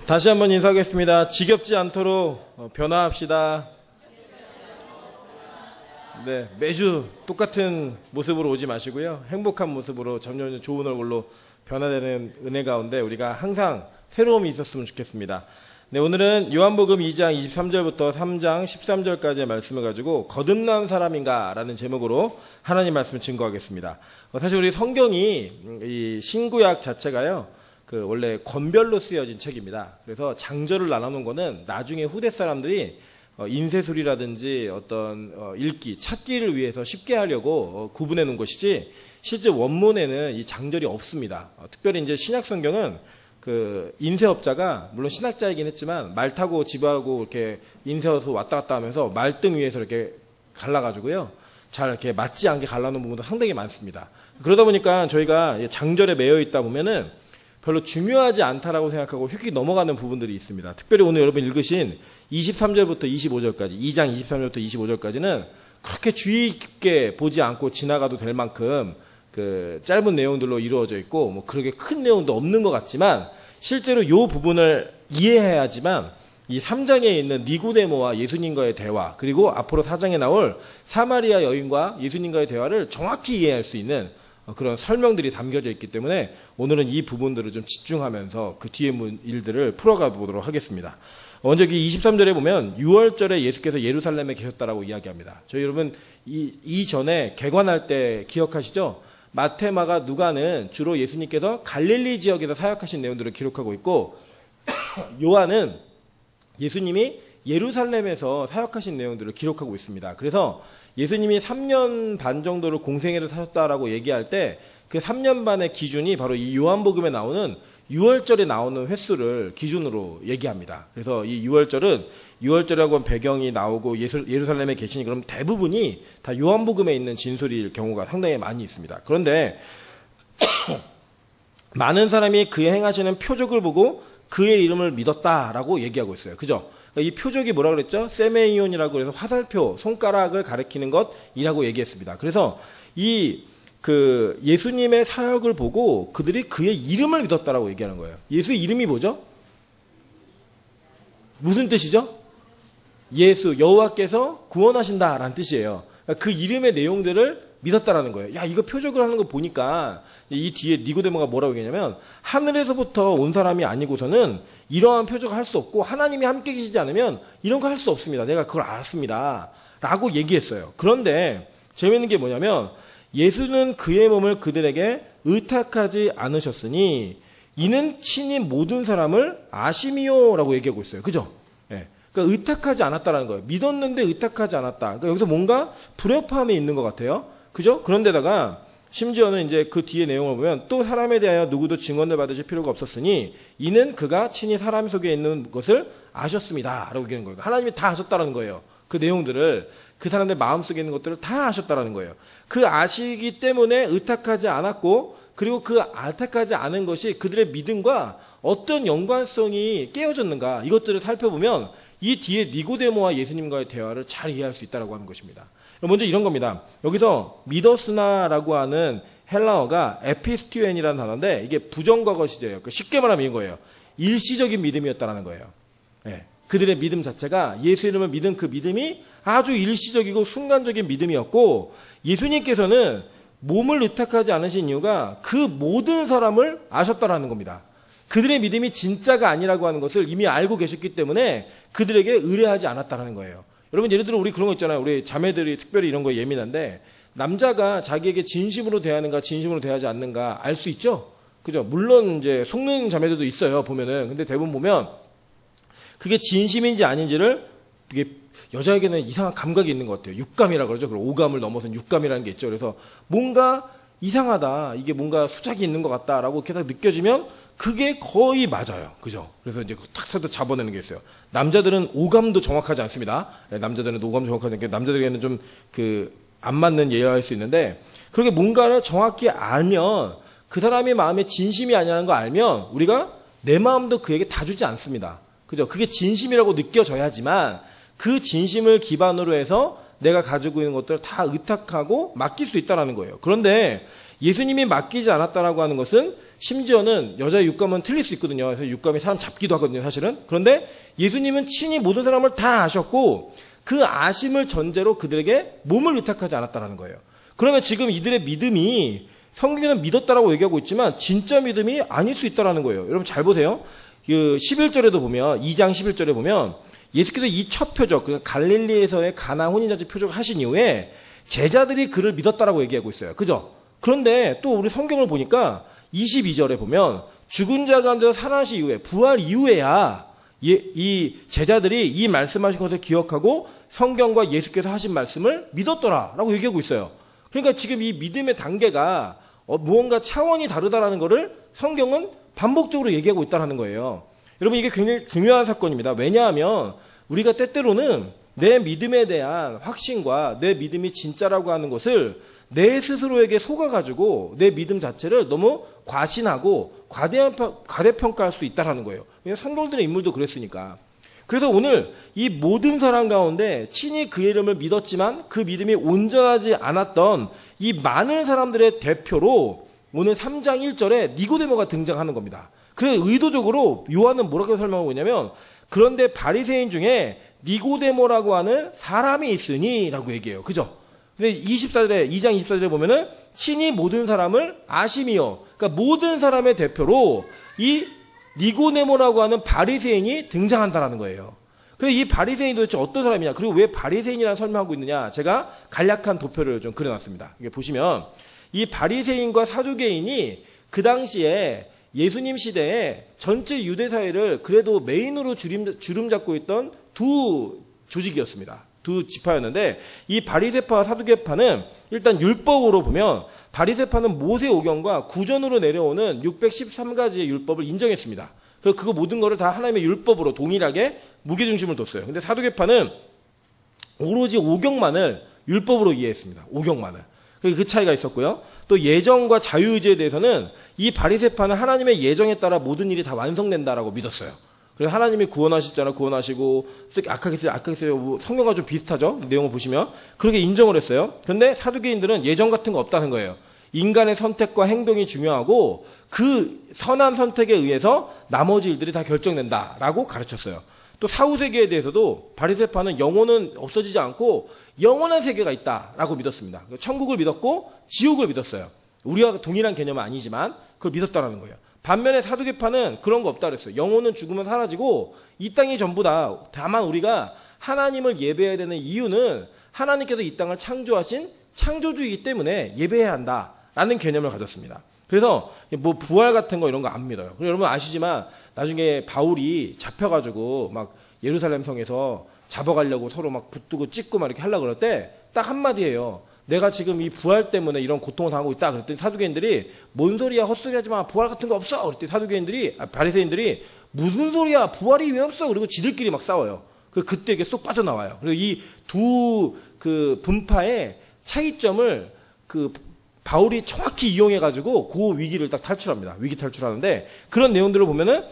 다시 한번 인사하겠습니다. 지겹지 않도록 변화합시다. 네, 매주 똑같은 모습으로 오지 마시고요. 행복한 모습으로 점점 좋은 얼굴로 변화되는 은혜 가운데 우리가 항상 새로움이 있었으면 좋겠습니다. 네, 오늘은 요한복음 2장 23절부터 3장 13절까지의 말씀을 가지고 거듭난 사람인가 라는 제목으로 하나님 말씀을 증거하겠습니다. 사실 우리 성경이 이 신구약 자체가요, 원래 권별로 쓰여진 책입니다. 그래서 장절을 나눠놓은 거는 나중에 후대 사람들이 인쇄술이라든지 어떤 읽기, 찾기를 위해서 쉽게 하려고 구분해 놓은 것이지, 실제 원문에는 이 장절이 없습니다. 특별히 이제 신약 성경은 인쇄업자가 물론 신학자이긴 했지만 말 타고 집하고 이렇게 인쇄해서 왔다 갔다 하면서 말등 위에서 이렇게 갈라가지고요, 잘 이렇게 맞지 않게 갈라놓은 부분도 상당히 많습니다. 그러다 보니까 저희가 장절에 매여 있다 보면은 별로 중요하지 않다라고 생각하고 휙휙 넘어가는 부분들이 있습니다. 특별히 오늘 여러분 읽으신 23절부터 25절까지, 2장 23절부터 25절까지는 그렇게 주의 깊게 보지 않고 지나가도 될 만큼 짧은 내용들로 이루어져 있고, 뭐 그렇게 큰 내용도 없는 것 같지만, 실제로 이 부분을 이해해야지만 이 3장에 있는 니고데모와 예수님과의 대화, 그리고 앞으로 4장에 나올 사마리아 여인과 예수님과의 대화를 정확히 이해할 수 있는 그런 설명들이 담겨져 있기 때문에 오늘은 이 부분들을 좀 집중하면서 그 뒤에 일들을 풀어가 보도록 하겠습니다. 먼저 23절에 보면 6월절에 예수께서 예루살렘에 계셨다라고 이야기합니다. 저희 여러분 이전에 개관할 때 기억하시죠? 마태, 마가, 누가는 주로 예수님께서 갈릴리 지역에서 사역하신 내용들을 기록하고 있고, 요한은 예수님이 예루살렘에서 사역하신 내용들을 기록하고 있습니다. 그래서 예수님이 3년 반 정도를 공생애를 사셨다라고 얘기할 때 그 3년 반의 기준이 바로 이 요한복음에 나오는 6월절에 나오는 횟수를 기준으로 얘기합니다. 그래서 이 6월절이라고 배경이 나오고 예루살렘에 계시니 그럼 대부분이 다 요한복음에 있는 진술일 경우가 상당히 많이 있습니다. 그런데 많은 사람이 그의 행하시는 표적을 보고 그의 이름을 믿었다라고 얘기하고 있어요. 그죠? 이 표적이 뭐라 그랬죠? 세메이온이라고 해서 화살표, 손가락을 가리키는 것이라고 얘기했습니다. 그래서 예수님의 사역을 보고 그들이 그의 이름을 믿었다라고 얘기하는 거예요. 예수의 이름이 뭐죠? 무슨 뜻이죠? 예수, 여호와께서 구원하신다라는 뜻이에요. 그 이름의 내용들을 믿었다라는 거예요. 야, 이거 표적을 하는 거 보니까 이 뒤에 니고데모가 뭐라고 얘기하냐면, 하늘에서부터 온 사람이 아니고서는 이러한 표적을 할 수 없고 하나님이 함께 계시지 않으면 이런 거 할 수 없습니다. 내가 그걸 알았습니다. 라고 얘기했어요. 그런데 재미있는 게 뭐냐면, 예수는 그의 몸을 그들에게 의탁하지 않으셨으니 이는 친히 모든 사람을 아심이요라고 얘기하고 있어요. 그죠? 예. 그러니까 의탁하지 않았다라는 거예요. 믿었는데 의탁하지 않았다. 그러니까 여기서 뭔가 불협화음이 있는 것 같아요. 그죠? 그런데다가 심지어는 이제 그 뒤에 내용을 보면, 또 사람에 대하여 누구도 증언을 받으실 필요가 없었으니 이는 그가 친히 사람 속에 있는 것을 아셨습니다. 라고 얘기하는 거예요. 하나님이 다 아셨다라는 거예요. 그 내용들을, 그 사람들 마음속에 있는 것들을 다 아셨다라는 거예요. 그 아시기 때문에 의탁하지 않았고, 그리고 그 의탁하지 않은 것이 그들의 믿음과 어떤 연관성이 깨어졌는가, 이것들을 살펴보면 이 뒤에 니고데모와 예수님과의 대화를 잘 이해할 수 있다고 하는 것입니다. 먼저 이런 겁니다. 여기서 미더스나라고 하는 헬라어가 에피스튜엔이라는 단어인데, 이게 부정과거 시제예요. 쉽게 말하면 이런 거예요. 일시적인 믿음이었다라는 거예요. 네. 그들의 믿음 자체가, 예수 이름을 믿은 그 믿음이 아주 일시적이고 순간적인 믿음이었고, 예수님께서는 몸을 의탁하지 않으신 이유가 그 모든 사람을 아셨다라는 겁니다. 그들의 믿음이 진짜가 아니라고 하는 것을 이미 알고 계셨기 때문에 그들에게 의뢰하지 않았다라는 거예요. 여러분, 예를 들어 우리 그런 거 있잖아요. 우리 자매들이 특별히 이런 거에 예민한데, 남자가 자기에게 진심으로 대하는가 진심으로 대하지 않는가 알 수 있죠? 그죠? 물론 이제 속는 자매들도 있어요, 보면은. 근데 대부분 보면 그게 진심인지 아닌지를, 그게 여자에게는 이상한 감각이 있는 것 같아요. 육감이라고 그러죠. 그리고 오감을 넘어선 육감이라는 게 있죠. 그래서 뭔가 이상하다, 이게 뭔가 수작이 있는 것 같다라고 이렇게 딱 느껴지면 그게 거의 맞아요. 그죠? 그래서 이제 탁 서도 잡아내는 게 있어요. 남자들은 오감도 정확하지 않습니다. 남자들은 오감도 정확하지 않게, 남자들에게는 좀 안 맞는 예화일 수 있는데, 그렇게 뭔가를 정확히 알면, 그 사람의 마음에 진심이 아니라는 거 알면 우리가 내 마음도 그에게 다 주지 않습니다. 그죠? 그게 진심이라고 느껴져야지만 그 진심을 기반으로 해서 내가 가지고 있는 것들을 다 의탁하고 맡길 수 있다는 거예요. 그런데 예수님이 맡기지 않았다라고 하는 것은 심지어는 여자의 육감은 틀릴 수 있거든요. 그래서 육감이 사람 잡기도 하거든요, 사실은. 그런데 예수님은 친히 모든 사람을 다 아셨고 그 아심을 전제로 그들에게 몸을 의탁하지 않았다라는 거예요. 그러면 지금 이들의 믿음이 성경에는 믿었다라고 얘기하고 있지만 진짜 믿음이 아닐 수 있다라는 거예요. 여러분 잘 보세요. 그 11절에도 보면 2장 11절에 보면 예수께서 이 첫 표적, 그러니까 갈릴리에서의 가나 혼인잔치 표적을 하신 이후에 제자들이 그를 믿었다라고 얘기하고 있어요. 그죠? 그런데 또 우리 성경을 보니까 22절에 보면 죽은 자 가운데서 살아나신 이후에 부활 이후에야 이 제자들이 이 말씀하신 것을 기억하고 성경과 예수께서 하신 말씀을 믿었더라라고 얘기하고 있어요. 그러니까 지금 이 믿음의 단계가 무언가 차원이 다르다라는 것을 성경은 반복적으로 얘기하고 있다는 거예요. 여러분 이게 굉장히 중요한 사건입니다. 왜냐하면 우리가 때때로는 내 믿음에 대한 확신과 내 믿음이 진짜라고 하는 것을 내 스스로에게 속아가지고 내 믿음 자체를 너무 과신하고 과대평가할 수 있다는 거예요. 왜냐하면 성경들의 인물도 그랬으니까. 그래서 오늘 이 모든 사람 가운데 친히 그의 이름을 믿었지만 그 믿음이 온전하지 않았던 이 많은 사람들의 대표로 오늘 3장 1절에 니고데모가 등장하는 겁니다. 그래서 의도적으로 요한은 뭐라고 설명하고 있냐면 그런데 바리새인 중에 니고데모라고 하는 사람이 있으니 라고 얘기해요. 그죠? 근데 2장 24절에 보면은 친히 모든 사람을 아심이요. 그러니까 모든 사람의 대표로 이 니고데모라고 하는 바리새인이 등장한다라는 거예요. 그래서 이 바리새인이 도대체 어떤 사람이냐, 그리고 왜 바리새인이라고 설명하고 있느냐, 제가 간략한 도표를 좀 그려놨습니다. 이게 보시면 이 바리새인과 사두개인이 그 당시에 예수님 시대에 전체 유대 사회를 그래도 메인으로 주름 잡고 있던 두 조직이었습니다. 두 지파였는데 이 바리새파와 사두개파는 일단 율법으로 보면 바리새파는 모세 오경과 구전으로 내려오는 613가지의 율법을 인정했습니다. 그래서 그거 모든 거를 다 하나님의 율법으로 동일하게 무게중심을 뒀어요. 근데 사두개파는 오로지 오경만을 율법으로 이해했습니다. 오경만을. 그 차이가 있었고요. 또 예정과 자유의지에 대해서는 이 바리새파는 하나님의 예정에 따라 모든 일이 다 완성된다라고 믿었어요. 그래서 하나님이 구원하셨잖아, 구원하시고, 악하게 써요. 성경과 좀 비슷하죠? 내용을 보시면. 그렇게 인정을 했어요. 근데 사두개인들은 예정 같은 거 없다는 거예요. 인간의 선택과 행동이 중요하고, 그 선한 선택에 의해서 나머지 일들이 다 결정된다라고 가르쳤어요. 또 사후세계에 대해서도 바리새파는 영혼은 없어지지 않고, 영원한 세계가 있다라고 믿었습니다. 천국을 믿었고, 지옥을 믿었어요. 우리와 동일한 개념은 아니지만, 그걸 믿었다라는 거예요. 반면에 사두개파는 그런 거 없다 그랬어요. 영혼은 죽으면 사라지고 이 땅이 전부다. 다만 우리가 하나님을 예배해야 되는 이유는 하나님께서 이 땅을 창조하신 창조주이기 때문에 예배해야 한다라는 개념을 가졌습니다. 그래서 뭐 부활 같은 거 이런 거 안 믿어요. 그리고 여러분 아시지만 나중에 바울이 잡혀가지고 막 예루살렘 성에서 잡아가려고 서로 막 붙들고 찍고 막 이렇게 하려고 그럴 때 딱 한마디예요. 내가 지금 이 부활 때문에 이런 고통을 당하고 있다. 그랬더니 사두개인들이 뭔 소리야, 헛소리 하지 마. 부활 같은 거 없어. 그랬더니 바리새인들이 무슨 소리야, 부활이 왜 없어. 그리고 지들끼리 막 싸워요. 그때 이게 쏙 빠져나와요. 그리고 이 두 분파의 차이점을 바울이 정확히 이용해가지고 그 위기를 딱 탈출합니다. 위기 탈출하는데 그런 내용들을 보면은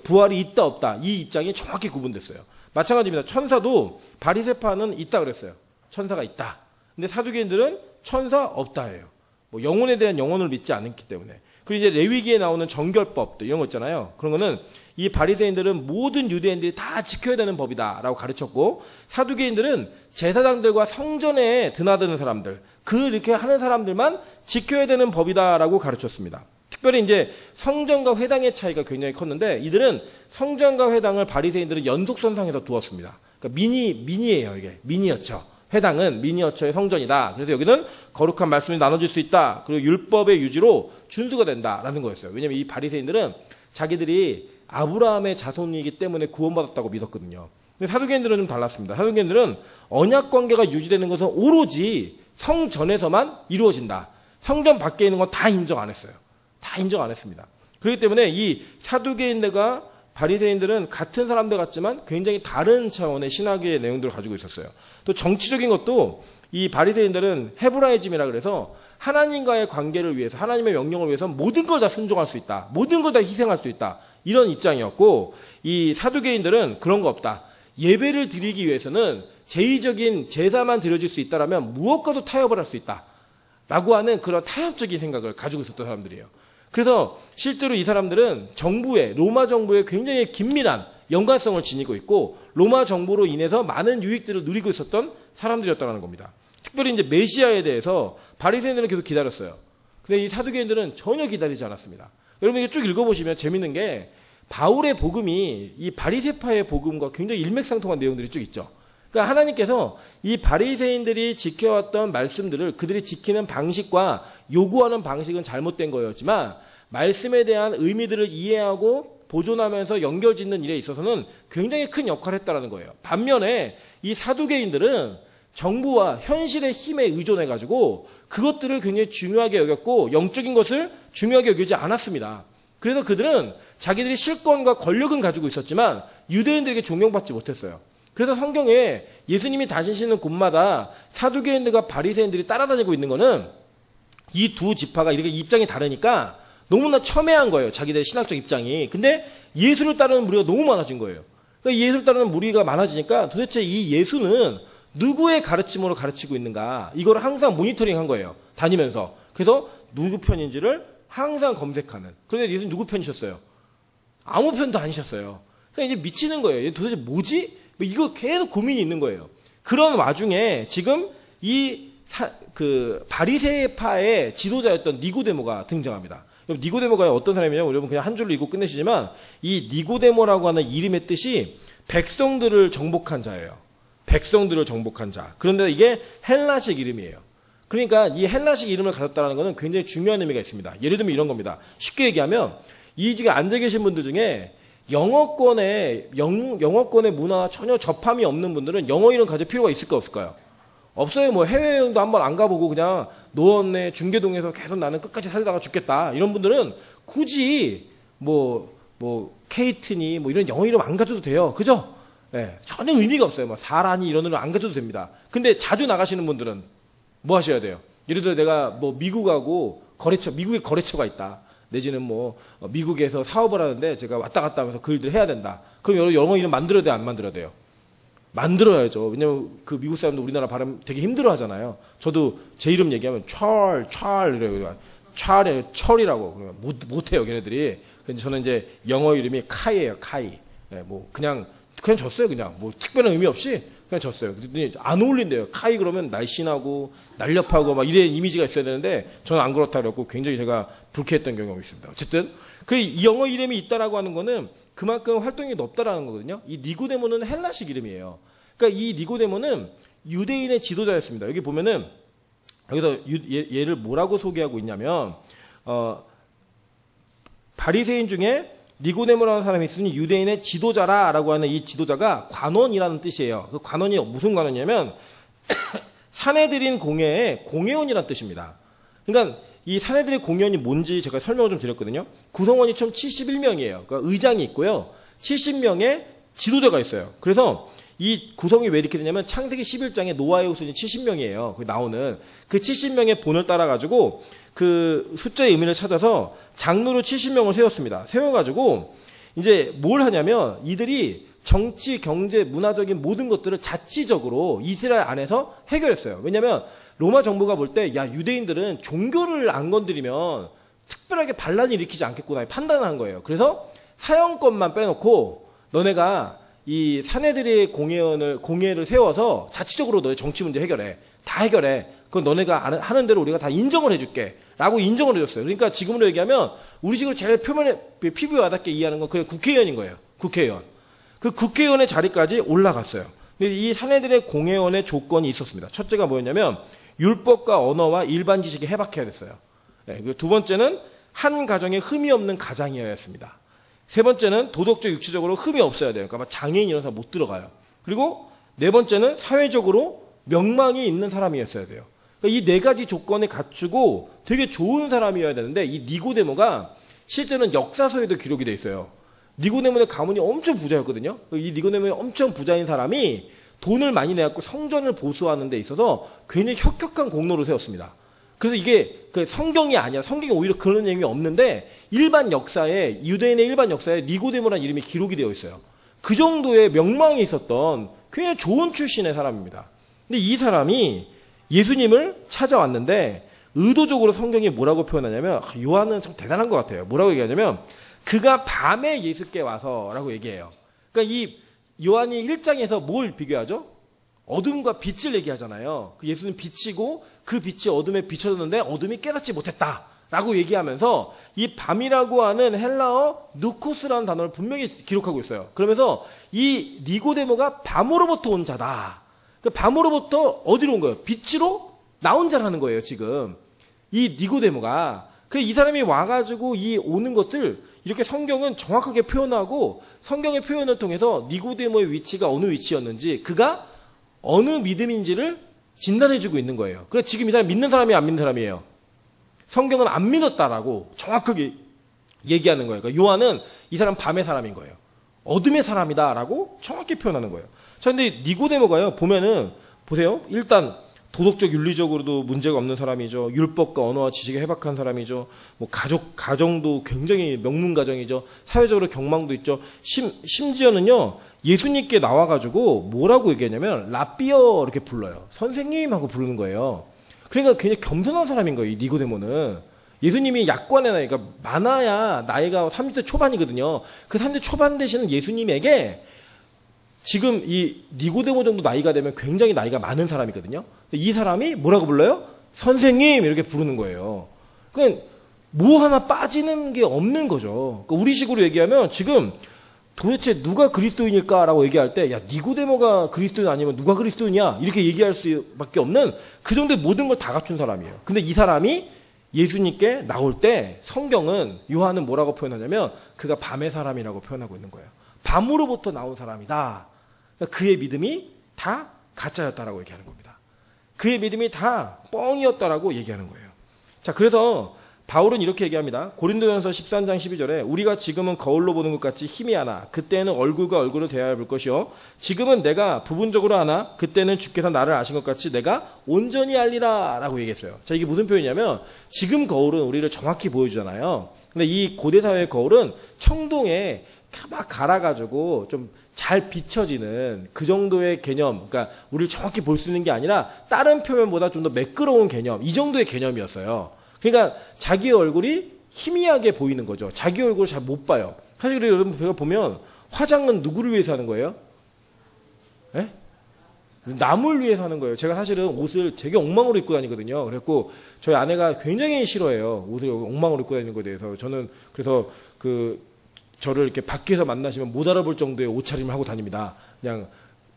부활이 있다 없다 이 입장이 정확히 구분됐어요. 마찬가지입니다. 천사도 바리새파는 있다 그랬어요. 천사가 있다. 근데 사두개인들은 천사 없다예요. 뭐 영혼에 대한 영혼을 믿지 않기 때문에. 그리고 이제 레위기에 나오는 정결법도 이런 거 있잖아요. 그런 거는 이 바리새인들은 모든 유대인들이 다 지켜야 되는 법이다라고 가르쳤고 사두개인들은 제사장들과 성전에 드나드는 사람들, 이렇게 하는 사람들만 지켜야 되는 법이다라고 가르쳤습니다. 특별히 이제 성전과 회당의 차이가 굉장히 컸는데 이들은 성전과 회당을 바리새인들은 연속선상에서 두었습니다. 그러니까 미니예요, 이게. 미니어처. 회당은 미니어처의 성전이다. 그래서 여기는 거룩한 말씀이 나눠질 수 있다. 그리고 율법의 유지로 준수가 된다라는 거였어요. 왜냐하면 이 바리새인들은 자기들이 아브라함의 자손이기 때문에 구원받았다고 믿었거든요. 근데 사두개인들은 좀 달랐습니다. 사두개인들은 언약 관계가 유지되는 것은 오로지 성전에서만 이루어진다. 성전 밖에 있는 건 다 인정 안 했어요. 다 인정 안 했습니다. 그렇기 때문에 이 사두개인들과 바리새인들은 같은 사람들 같지만 굉장히 다른 차원의 신학의 내용들을 가지고 있었어요. 또 정치적인 것도 이 바리새인들은 헤브라이즘이라 그래서 하나님과의 관계를 위해서 하나님의 명령을 위해서 모든 걸 다 순종할 수 있다. 모든 걸 다 희생할 수 있다. 이런 입장이었고 이 사두개인들은 그런 거 없다. 예배를 드리기 위해서는 제의적인 제사만 드려질 수 있다라면 무엇과도 타협을 할 수 있다. 라고 하는 그런 타협적인 생각을 가지고 있었던 사람들이에요. 그래서 실제로 이 사람들은 로마 정부에 굉장히 긴밀한 연관성을 지니고 있고 로마 정부로 인해서 많은 유익들을 누리고 있었던 사람들이었다는 겁니다. 특별히 이제 메시아에 대해서 바리새인들은 계속 기다렸어요. 근데 이 사두개인들은 전혀 기다리지 않았습니다. 여러분 이게 쭉 읽어보시면 재밌는 게 바울의 복음이 이 바리새파의 복음과 굉장히 일맥상통한 내용들이 쭉 있죠. 그러니까 하나님께서 이 바리새인들이 지켜왔던 말씀들을 그들이 지키는 방식과 요구하는 방식은 잘못된 거였지만 말씀에 대한 의미들을 이해하고 보존하면서 연결짓는 일에 있어서는 굉장히 큰 역할을 했다는 거예요. 반면에 이 사두개인들은 정부와 현실의 힘에 의존해가지고 그것들을 굉장히 중요하게 여겼고 영적인 것을 중요하게 여기지 않았습니다. 그래서 그들은 자기들이 실권과 권력은 가지고 있었지만 유대인들에게 존경받지 못했어요. 그래서 성경에 예수님이 다니시는 곳마다 사두개인들과 바리새인들이 따라다니고 있는 거는 이 두 지파가 이렇게 입장이 다르니까 너무나 첨예한 거예요. 자기들의 신학적 입장이. 근데 예수를 따르는 무리가 너무 많아진 거예요. 그러니까 예수를 따르는 무리가 많아지니까 도대체 이 예수는 누구의 가르침으로 가르치고 있는가 이걸 항상 모니터링한 거예요. 다니면서. 그래서 누구 편인지를 항상 검색하는. 그런데 예수님 누구 편이셨어요? 아무 편도 아니셨어요. 그러니까 이제 미치는 거예요. 얘 도대체 뭐지? 이거 계속 고민이 있는 거예요. 그런 와중에 지금 바리새파의 지도자였던 니고데모가 등장합니다. 니고데모가 어떤 사람이냐면 여러분 그냥 한 줄로 읽고 끝내시지만 이 니고데모라고 하는 이름의 뜻이 백성들을 정복한 자예요. 백성들을 정복한 자. 그런데 이게 헬라식 이름이에요. 그러니까 이 헬라식 이름을 가졌다는 것은 굉장히 중요한 의미가 있습니다. 예를 들면 이런 겁니다. 쉽게 얘기하면 이 중에 앉아 계신 분들 중에 영어권의 문화와 전혀 접함이 없는 분들은 영어 이름 가질 필요가 있을까 없을까요? 없어요. 뭐 해외여행도 한번 안 가보고 그냥 노원내 중계동에서 계속 나는 끝까지 살다가 죽겠다. 이런 분들은 굳이 케이트니 이런 영어 이름 안 가져도 돼요. 그죠? 예, 전혀 의미가 없어요. 사라니 이런 이름 안 가져도 됩니다. 근데 자주 나가시는 분들은 뭐 하셔야 돼요? 예를 들어 내가 미국하고 미국에 거래처가 있다. 내지는 미국에서 사업을 하는데 제가 왔다 갔다 하면서 그 일들을 해야 된다. 그럼 영어 이름 만들어야 돼요? 안 만들어야 돼요? 만들어야죠. 왜냐면 그 미국 사람도 우리나라 발음 되게 힘들어 하잖아요. 저도 제 이름 얘기하면 이래요. 철이라고. 못해요, 걔네들이. 그래서 저는 이제 영어 이름이 카이예요, 카이. 네, 그냥 졌어요, 그냥. 특별한 의미 없이 그냥 졌어요. 그랬더니 안 어울린대요. 카이 그러면 날씬하고 날렵하고 이런 이미지가 있어야 되는데 저는 안 그렇다 그랬고 굉장히 제가 불쾌했던 경험이 있습니다. 어쨌든 이 영어 이름이 있다라고 하는 거는 그만큼 활동이 높다라는 거거든요. 이 니고데모는 헬라식 이름이에요. 그러니까 이 니고데모는 유대인의 지도자였습니다. 여기 보면은 여기서 얘를 뭐라고 소개하고 있냐면 바리새인 중에 니고데모라는 사람이 있으니 유대인의 지도자라라고 하는 이 지도자가 관원이라는 뜻이에요. 그 관원이 무슨 관원이냐면 사내들인 공회의 공회원이라는 뜻입니다. 그러니까 이 사내들의 공회원이 뭔지 제가 설명을 좀 드렸거든요. 구성원이 총 71명이에요. 그러니까 의장이 있고요. 70명의 지도자가 있어요. 그래서 이 구성이 왜 이렇게 되냐면 창세기 11장에 노아의 후손이 70명이에요. 그 나오는 그 70명의 본을 따라가지고 그 숫자의 의미를 찾아서 장로를 70명을 세웠습니다. 세워가지고 이제 뭘 하냐면 이들이 정치, 경제, 문화적인 모든 것들을 자치적으로 이스라엘 안에서 해결했어요. 왜냐하면 로마 정부가 볼 때 유대인들은 종교를 안 건드리면 특별하게 반란을 일으키지 않겠구나 판단한 거예요. 그래서 사형권만 빼놓고 너네가 이 사내들의 공회를 세워서 자치적으로 너의 정치 문제 해결해. 다 해결해. 그건 너네가 하는 대로 우리가 다 인정을 해줄게. 라고 인정을 해줬어요. 그러니까 지금으로 얘기하면 우리식으로 제일 피부에 와닿게 이해하는 건 그냥 국회의원인 거예요. 국회의원. 그 국회의원의 자리까지 올라갔어요. 근데 이 사내들의 공회원의 조건이 있었습니다. 첫째가 뭐였냐면 율법과 언어와 일반 지식에 해박해야 됐어요. 네, 그리고 두 번째는 한 가정에 흠이 없는 가장이어야 했습니다. 세 번째는 도덕적, 육체적으로 흠이 없어야 돼요. 그러니까 장애인 이런 사람 못 들어가요. 그리고 네 번째는 사회적으로 명망이 있는 사람이었어야 돼요. 그러니까 이 네 가지 조건을 갖추고 되게 좋은 사람이어야 되는데 이 니고데모가 실제는 역사서에도 기록이 돼 있어요. 니고데모의 가문이 엄청 부자였거든요. 이 니고데모의 엄청 부자인 사람이 돈을 많이 내갖고 성전을 보수하는 데 있어서 굉장히 혁혁한 공로를 세웠습니다. 그래서 이게 성경이 아니야. 성경에 오히려 그런 내용이 없는데 유대인의 일반 역사에 니고데모라는 이름이 기록이 되어 있어요. 그 정도의 명망이 있었던 굉장히 좋은 출신의 사람입니다. 근데 이 사람이 예수님을 찾아왔는데 의도적으로 성경이 뭐라고 표현하냐면, 요한은 참 대단한 것 같아요. 뭐라고 얘기하냐면, 그가 밤에 예수께 와서라고 얘기해요. 그러니까 이 요한이 1장에서 뭘 비교하죠? 어둠과 빛을 얘기하잖아요. 그 예수는 빛이고 그 빛이 어둠에 비춰졌는데 어둠이 깨닫지 못했다 라고 얘기하면서 이 밤이라고 하는 헬라어 누코스라는 단어를 분명히 기록하고 있어요. 그러면서 이 니고데모가 밤으로부터 온 자다. 그 밤으로부터 어디로 온 거예요? 빛으로 나온 자라는 거예요, 지금. 이 니고데모가. 그래서 이 사람이 와가지고 이 오는 것들 이렇게 성경은 정확하게 표현하고 성경의 표현을 통해서 니고데모의 위치가 어느 위치였는지 그가 어느 믿음인지를 진단해주고 있는 거예요. 그래서 지금 이 사람 믿는 사람이에요, 안 믿는 사람이에요? 성경은 안 믿었다라고 정확하게 얘기하는 거예요. 그러니까 요한은 이 사람 밤의 사람인 거예요. 어둠의 사람이다라고 정확히 표현하는 거예요. 자, 근데 니고데모가요, 보면은, 보세요. 일단, 도덕적, 윤리적으로도 문제가 없는 사람이죠. 율법과 언어와 지식에 해박한 사람이죠. 뭐, 가정도 굉장히 명문 가정이죠. 사회적으로 경망도 있죠. 심지어는요, 예수님께 나와가지고 뭐라고 얘기하냐면, 라삐어 이렇게 불러요. 선생님 하고 부르는 거예요. 그러니까 굉장히 겸손한 사람인 거예요, 이 니고데모는. 예수님이 약관의 나이가 많아야 나이가 30대 초반이거든요. 그 30대 초반 되시는 예수님에게 지금 이 니고데모 정도 나이가 되면 굉장히 나이가 많은 사람이거든요. 이 사람이 뭐라고 불러요? 선생님 이렇게 부르는 거예요. 그러니까 뭐 하나 빠지는 게 없는 거죠. 그러니까 우리식으로 얘기하면 지금 도대체 누가 그리스도인일까라고 얘기할 때, 야, 니고데모가 그리스도인 아니면 누가 그리스도인이야? 이렇게 얘기할 수밖에 없는 그 정도의 모든 걸 다 갖춘 사람이에요. 근데 이 사람이 예수님께 나올 때 성경은, 요한은 뭐라고 표현하냐면 그가 밤의 사람이라고 표현하고 있는 거예요. 밤으로부터 나온 사람이다. 그러니까 그의 믿음이 다 가짜였다라고 얘기하는 겁니다. 그의 믿음이 다 뻥이었다라고 얘기하는 거예요. 자, 그래서 바울은 이렇게 얘기합니다. 고린도전서 13장 12절에 우리가 지금은 거울로 보는 것 같이 희미하나 그때는 얼굴과 얼굴을 대하여 볼 것이요 지금은 내가 부분적으로 하나 그때는 주께서 나를 아신 것 같이 내가 온전히 알리라 라고 얘기했어요. 자, 이게 무슨 표현이냐면 지금 거울은 우리를 정확히 보여주잖아요. 근데 이 고대사회의 거울은 청동에 막 갈아가지고 좀 잘 비춰지는 그 정도의 개념, 그러니까 우리를 정확히 볼 수 있는 게 아니라 다른 표면보다 좀 더 매끄러운 개념, 이 정도의 개념이었어요. 그러니까 자기의 얼굴이 희미하게 보이는 거죠. 자기 얼굴을 잘 못 봐요. 사실 여러분 제가 보면 화장은 누구를 위해서 하는 거예요? 예? 남을 위해서 하는 거예요. 제가 사실은 옷을 되게 엉망으로 입고 다니거든요. 그래갖고 저희 아내가 굉장히 싫어해요. 옷을 엉망으로 입고 다니는 거에 대해서. 저는 그래서 저를 이렇게 밖에서 만나시면 못 알아볼 정도의 옷차림을 하고 다닙니다. 그냥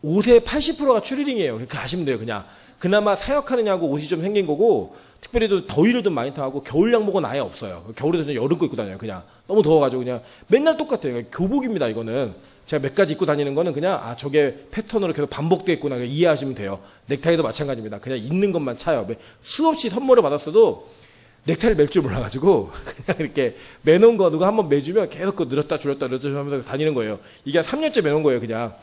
옷의 80%가 추리링이에요. 그렇게 하시면 돼요. 그냥 그나마 사역하느냐고 옷이 좀 생긴 거고, 특별히 또 더위를 좀 많이 타고 겨울 양복은 아예 없어요. 겨울에도 저는 여름 거 입고 다녀요. 그냥 너무 더워가지고 그냥 맨날 똑같아요. 교복입니다. 이거는 제가 몇 가지 입고 다니는 거는 그냥 저게 패턴으로 계속 반복되어 있구나 이해하시면 돼요. 넥타이도 마찬가지입니다. 그냥 있는 것만 차요. 수없이 선물을 받았어도 넥타이를 맬 줄 몰라가지고 그냥 이렇게 매놓은 거 누가 한번 매주면 계속 늘었다 줄였다 하면서 다니는 거예요. 이게 한 3년째 매놓은 거예요. 그냥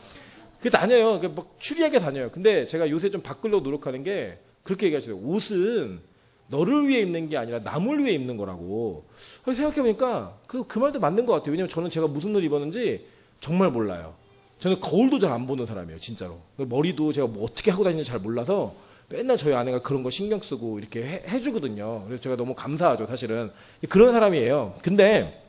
다녀요. 막 추리하게 다녀요. 근데 제가 요새 좀 바꾸려고 노력하는 게 그렇게 얘기하시더라고요. 옷은 너를 위해 입는 게 아니라 남을 위해 입는 거라고. 생각해보니까 그 말도 맞는 것 같아요. 왜냐면 저는 제가 무슨 옷을 입었는지 정말 몰라요. 저는 거울도 잘 안 보는 사람이에요. 진짜로. 머리도 제가 뭐 어떻게 하고 다니는지 잘 몰라서 맨날 저희 아내가 그런 거 신경 쓰고 이렇게 해주거든요. 그래서 제가 너무 감사하죠. 사실은. 그런 사람이에요. 근데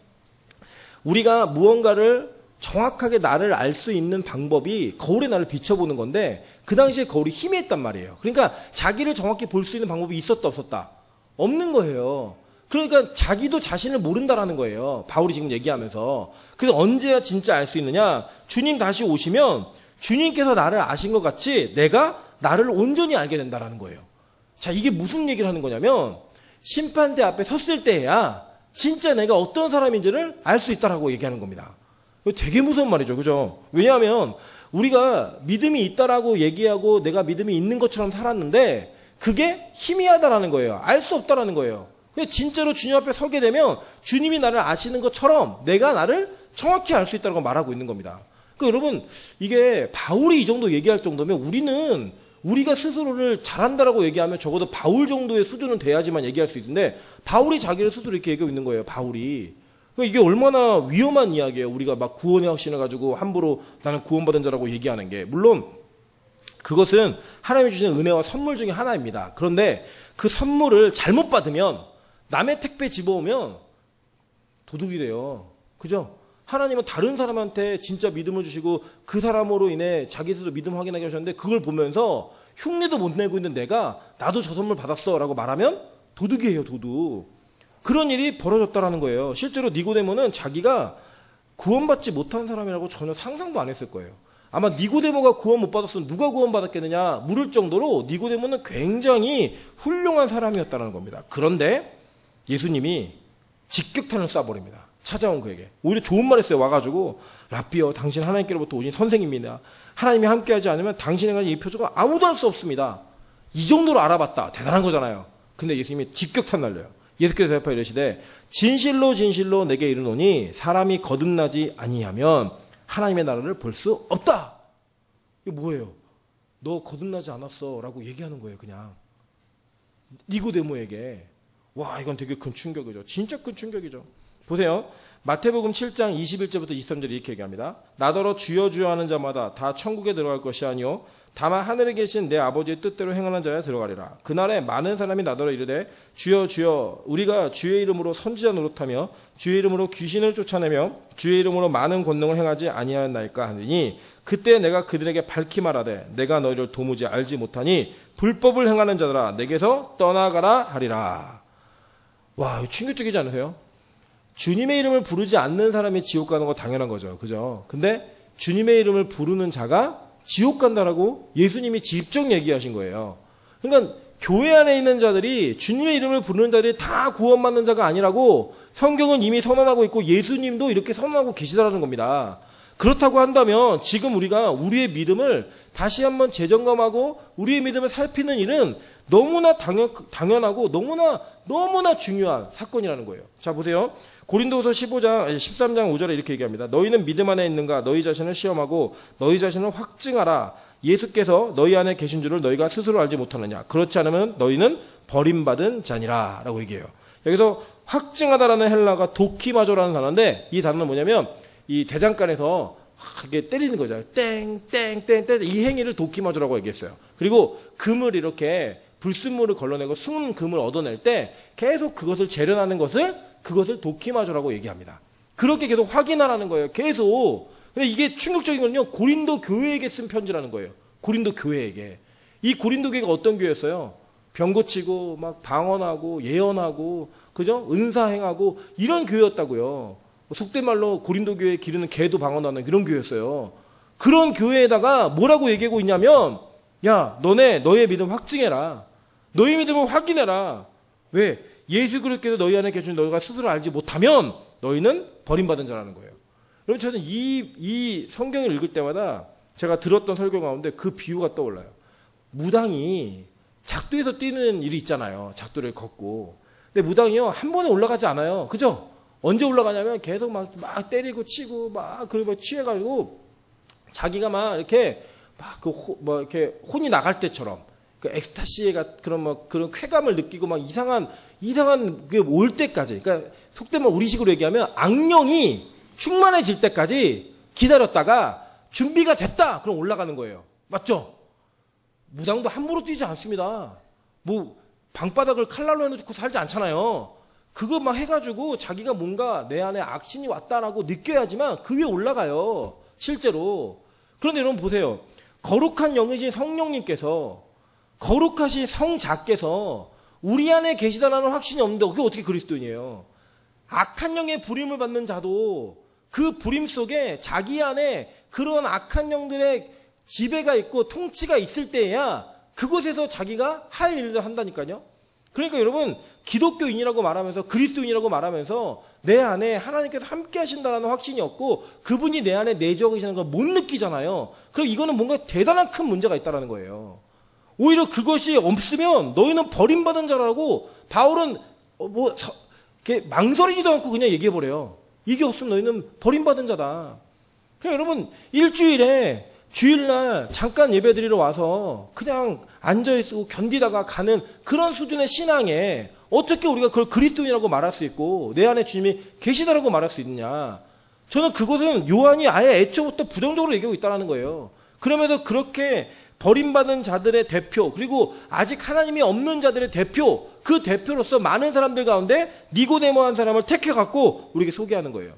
우리가 무언가를 정확하게 나를 알 수 있는 방법이 거울에 나를 비춰보는 건데 그 당시에 거울이 희미했단 말이에요. 그러니까 자기를 정확히 볼 수 있는 방법이 있었다 없었다? 없는 거예요. 그러니까 자기도 자신을 모른다라는 거예요. 바울이 지금 얘기하면서. 그래서 언제야 진짜 알 수 있느냐? 주님 다시 오시면 주님께서 나를 아신 것 같이 내가 나를 온전히 알게 된다라는 거예요. 자, 이게 무슨 얘기를 하는 거냐면 심판대 앞에 섰을 때야 진짜 내가 어떤 사람인지를 알 수 있다라고 얘기하는 겁니다. 이거 되게 무서운 말이죠. 그죠? 왜냐하면 우리가 믿음이 있다라고 얘기하고 내가 믿음이 있는 것처럼 살았는데 그게 희미하다라는 거예요. 알 수 없다라는 거예요. 진짜로 주님 앞에 서게 되면 주님이 나를 아시는 것처럼 내가 나를 정확히 알 수 있다고 말하고 있는 겁니다. 그러니까 여러분 이게 바울이 이 정도 얘기할 정도면 우리가 스스로를 잘한다라고 얘기하면 적어도 바울 정도의 수준은 돼야지만 얘기할 수 있는데 바울이 자기를 스스로 이렇게 얘기하고 있는 거예요. 바울이. 이게 얼마나 위험한 이야기예요. 우리가 막 구원의 확신을 가지고 함부로 나는 구원받은 자라고 얘기하는 게. 물론 그것은 하나님이 주시는 은혜와 선물 중에 하나입니다. 그런데 그 선물을 잘못 받으면, 남의 택배 집어오면 도둑이 돼요. 그죠? 하나님은 다른 사람한테 진짜 믿음을 주시고 그 사람으로 인해 자기 스스로 믿음 확인하게 하셨는데, 그걸 보면서 흉내도 못 내고 있는 내가 나도 저 선물 받았어 라고 말하면 도둑이에요, 도둑. 그런 일이 벌어졌다라는 거예요. 실제로 니고데모는 자기가 구원받지 못한 사람이라고 전혀 상상도 안 했을 거예요. 아마 니고데모가 구원 못 받았으면 누가 구원 받았겠느냐 물을 정도로 니고데모는 굉장히 훌륭한 사람이었다는 겁니다. 그런데 예수님이 직격탄을 쏴버립니다. 찾아온 그에게. 오히려 좋은 말 했어요. 와가지고, 라삐여, 당신 하나님께로부터 오신 선생님입니다. 하나님이 함께하지 않으면 당신에 관한 이 표적은 아무도 할 수 없습니다. 이 정도로 알아봤다. 대단한 거잖아요. 근데 예수님이 직격탄 날려요. 예수께서 대답하여 이르시되, 진실로 진실로 내게 이르노니 사람이 거듭나지 아니하면 하나님의 나라를 볼 수 없다. 이거 뭐예요? 너 거듭나지 않았어 라고 얘기하는 거예요. 그냥 니고데모에게. 와, 이건 되게 큰 충격이죠. 진짜 큰 충격이죠. 보세요. 마태복음 7장 21절부터 23절에 이렇게 얘기합니다. 나더러 주여 주여 하는 자마다 다 천국에 들어갈 것이 아니요 다만 하늘에 계신 내 아버지의 뜻대로 행하는 자야 들어가리라. 그날에 많은 사람이 나더러 이르되 주여 주여 우리가 주의 이름으로 선지자 노릇하며 주의 이름으로 귀신을 쫓아내며 주의 이름으로 많은 권능을 행하지 아니하였나이까 하느니, 그때 내가 그들에게 밝히 말하되 내가 너희를 도무지 알지 못하니 불법을 행하는 자들아 내게서 떠나가라 하리라. 와, 이거 충격적이지 않으세요? 주님의 이름을 부르지 않는 사람이 지옥 가는 거 당연한 거죠. 그죠? 근데 주님의 이름을 부르는 자가 지옥 간다라고 예수님이 직접 얘기하신 거예요. 그러니까 교회 안에 있는 자들이, 주님의 이름을 부르는 자들이 다 구원받는 자가 아니라고 성경은 이미 선언하고 있고 예수님도 이렇게 선언하고 계시다라는 겁니다. 그렇다고 한다면 지금 우리가 우리의 믿음을 다시 한번 재점검하고 우리의 믿음을 살피는 일은 너무나 당연하고 너무나 중요한 사건이라는 거예요. 자, 보세요. 고린도후서 13장 5절에 이렇게 얘기합니다. 너희는 믿음 안에 있는가? 너희 자신을 시험하고 너희 자신을 확증하라. 예수께서 너희 안에 계신 줄을 너희가 스스로 알지 못하느냐? 그렇지 않으면 너희는 버림받은 자니라 라고 얘기해요. 여기서 확증하다라는 헬라가 도키마조라는 단어인데, 이 단어는 뭐냐면 이 대장간에서 이게 때리는 거죠. 땡땡땡땡 이 행위를 도키마조라고 얘기했어요. 그리고 금을 이렇게 불순물을 걸러내고 숨은 금을 얻어낼 때 계속 그것을 재련하는 그것을 도키마조라고 얘기합니다. 그렇게 계속 확인하라는 거예요. 계속. 근데 이게 충격적인 건요, 고린도 교회에게 쓴 편지라는 거예요. 고린도 교회에게. 이 고린도 교회가 어떤 교회였어요? 병 고치고 막 방언하고 예언하고, 그죠? 은사행하고 이런 교회였다고요. 속된 말로 고린도 교회에 기르는 개도 방언하는 그런 교회였어요. 그런 교회에다가 뭐라고 얘기하고 있냐면, 야, 너의 믿음 확증해라. 너의 믿음을 확인해라. 왜? 예수 그리스도께서 너희 안에 계신 너희가 스스로 알지 못하면 너희는 버림받은 자라는 거예요. 여러분, 저는 이 성경을 읽을 때마다 제가 들었던 설교 가운데 그 비유가 떠올라요. 무당이 작두에서 뛰는 일이 있잖아요. 작두를 걷고. 근데 무당이요, 한 번에 올라가지 않아요. 그죠? 언제 올라가냐면 계속 막 때리고 치고 그리고 취해가지고 자기가 막 이렇게 이렇게 혼이 나갈 때처럼 그 엑스타시가 그런 쾌감을 느끼고 막 이상한 게 올 때까지, 그러니까 속된 말 우리식으로 얘기하면 악령이 충만해질 때까지 기다렸다가 준비가 됐다 그럼 올라가는 거예요. 맞죠? 무당도 함부로 뛰지 않습니다. 뭐 방바닥을 칼날로 해놓고 살지 않잖아요. 그거 막 해가지고 자기가 뭔가 내 안에 악신이 왔다라고 느껴야지만 그 위에 올라가요. 실제로. 그런데 여러분 보세요. 거룩한 영이신 성령님께서, 거룩하신 성자께서 우리 안에 계시다라는 확신이 없는데 그게 어떻게 그리스도인이에요? 악한 영의 부림을 받는 자도 그 부림 속에 자기 안에 그런 악한 영들의 지배가 있고 통치가 있을 때에야 그곳에서 자기가 할 일을 한다니까요. 그러니까 여러분, 기독교인이라고 말하면서, 그리스도인이라고 말하면서 내 안에 하나님께서 함께 하신다는 확신이 없고 그분이 내 안에 내주어 계시는 걸 못 느끼잖아요. 그럼 이거는 뭔가 대단한 큰 문제가 있다는 거예요. 오히려 그것이 없으면 너희는 버림받은 자라고 바울은 망설이지도 않고 그냥 얘기해버려요. 이게 없으면 너희는 버림받은 자다. 그냥 여러분, 일주일에 주일날 잠깐 예배드리러 와서 그냥 앉아있고 견디다가 가는 그런 수준의 신앙에 어떻게 우리가 그걸 그리스도인이라고 말할 수 있고 내 안에 주님이 계시다라고 말할 수 있느냐. 저는 그것은 요한이 아예 애초부터 부정적으로 얘기하고 있다는 거예요. 그러면서 그렇게 버림받은 자들의 대표, 그리고 아직 하나님이 없는 자들의 대표, 그 대표로서 많은 사람들 가운데 니고데모 한 사람을 택해갖고 우리에게 소개하는 거예요.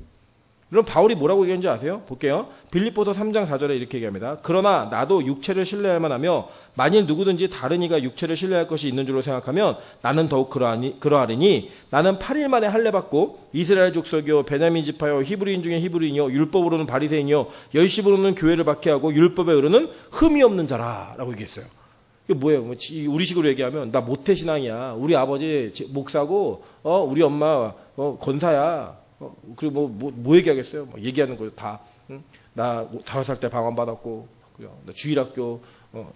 그럼 바울이 뭐라고 얘기하는지 아세요? 볼게요. 빌립보서 3장 4절에 이렇게 얘기합니다. 그러나 나도 육체를 신뢰할 만하며 만일 누구든지 다른 이가 육체를 신뢰할 것이 있는 줄로 생각하면 나는 더욱 그러하리니 나는 8일 만에 할례 받고 이스라엘 족속이요 베냐민 지파요 히브리인 중에 히브리인이요 율법으로는 바리새인이요 열심으로는 교회를 박해하고 율법에 이르는 흠이 없는 자라라고 얘기했어요. 이게 뭐예요? 우리식으로 얘기하면 나 모태신앙이야. 우리 아버지 목사고 우리 엄마 권사야. 그리고 뭐 얘기하겠어요? 뭐 얘기하는 거죠, 다. 응? 나 5살 때 방언 받았고, 나 주일학교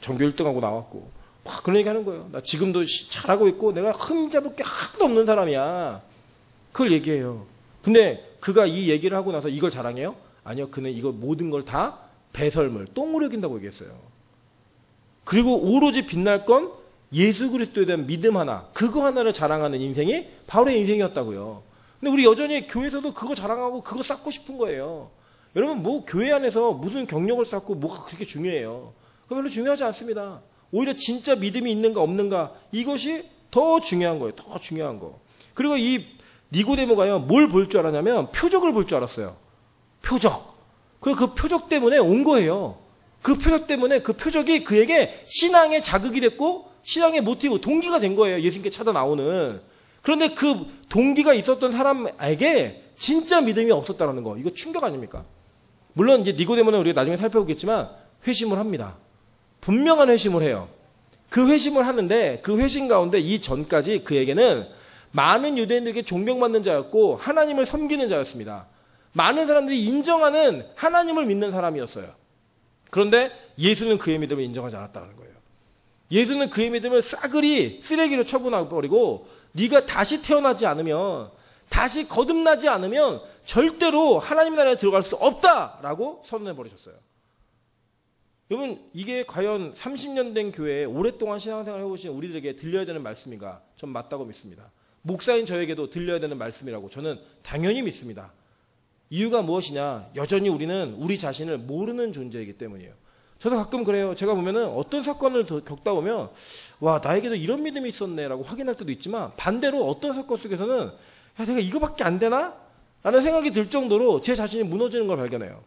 전교 1등하고 나왔고, 막 그런 얘기 하는 거예요. 나 지금도 잘하고 있고, 내가 흠잡을 게 하나도 없는 사람이야. 그걸 얘기해요. 근데 그가 이 얘기를 하고 나서 이걸 자랑해요? 아니요, 그는 이거 모든 걸 다 배설물, 똥으로 여긴다고 얘기했어요. 그리고 오로지 빛날 건 예수 그리스도에 대한 믿음 하나, 그거 하나를 자랑하는 인생이 바울의 인생이었다고요. 근데 우리 여전히 교회에서도 그거 자랑하고 그거 쌓고 싶은 거예요. 여러분 뭐 교회 안에서 무슨 경력을 쌓고 뭐가 그렇게 중요해요. 그거 별로 중요하지 않습니다. 오히려 진짜 믿음이 있는가 없는가 이것이 더 중요한 거예요. 더 중요한 거. 그리고 이 니고데모가요 뭘 볼 줄 알았냐면 표적을 볼 줄 알았어요. 표적. 그리고 그 표적 때문에 온 거예요. 그 표적 때문에 그 표적이 그에게 신앙의 자극이 됐고 신앙의 모티브, 동기가 된 거예요. 예수님께 찾아 나오는. 그런데 그 동기가 있었던 사람에게 진짜 믿음이 없었다는 거. 이거 충격 아닙니까? 물론 이제 니고데모는 우리가 나중에 살펴보겠지만 회심을 합니다. 분명한 회심을 해요. 그 회심을 하는데 그 회심 가운데 이 전까지 그에게는 많은 유대인들에게 존경받는 자였고 하나님을 섬기는 자였습니다. 많은 사람들이 인정하는 하나님을 믿는 사람이었어요. 그런데 예수는 그의 믿음을 인정하지 않았다는 거예요. 예수는 그의 믿음을 싸그리 쓰레기로 처분해버리고 네가 다시 태어나지 않으면 다시 거듭나지 않으면 절대로 하나님 나라에 들어갈 수 없다라고 선언해버리셨어요. 여러분 이게 과연 30년 된 교회에 오랫동안 신앙생활을 해보신 우리들에게 들려야 되는 말씀인가? 전 맞다고 믿습니다. 목사인 저에게도 들려야 되는 말씀이라고 저는 당연히 믿습니다. 이유가 무엇이냐? 여전히 우리는 우리 자신을 모르는 존재이기 때문이에요. 저도 가끔 그래요. 제가 보면은 어떤 사건을 겪다 보면 와 나에게도 이런 믿음이 있었네라고 확인할 때도 있지만 반대로 어떤 사건 속에서는 야 내가 이거밖에 안 되나? 라는 생각이 들 정도로 제 자신이 무너지는 걸 발견해요.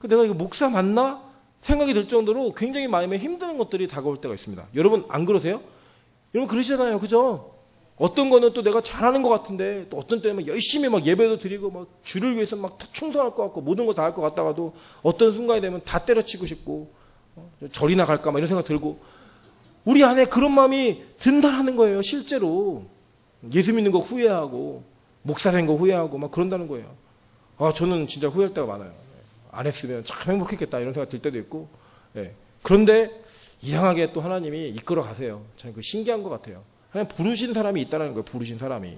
내가 이거 목사 맞나? 생각이 들 정도로 굉장히 마음에 힘드는 것들이 다가올 때가 있습니다. 여러분 안 그러세요? 여러분 그러시잖아요. 그죠? 어떤 거는 또 내가 잘하는 것 같은데 또 어떤 때는 열심히 막 예배도 드리고 막 주를 위해서 막 충성할 것 같고 모든 거 다 할 것 같다가도 어떤 순간이 되면 다 때려치고 싶고 절이나 갈까 막 이런 생각 들고 우리 안에 그런 마음이 든다라는 거예요. 실제로 예수 믿는 거 후회하고 목사 된 거 후회하고 막 그런다는 거예요. 저는 진짜 후회할 때가 많아요. 안 했으면 참 행복했겠다 이런 생각 들 때도 있고 그런데 이상하게 또 하나님이 이끌어 가세요. 저는 그 신기한 것 같아요. 하나님 부르신 사람이 있다는 거예요. 부르신 사람이.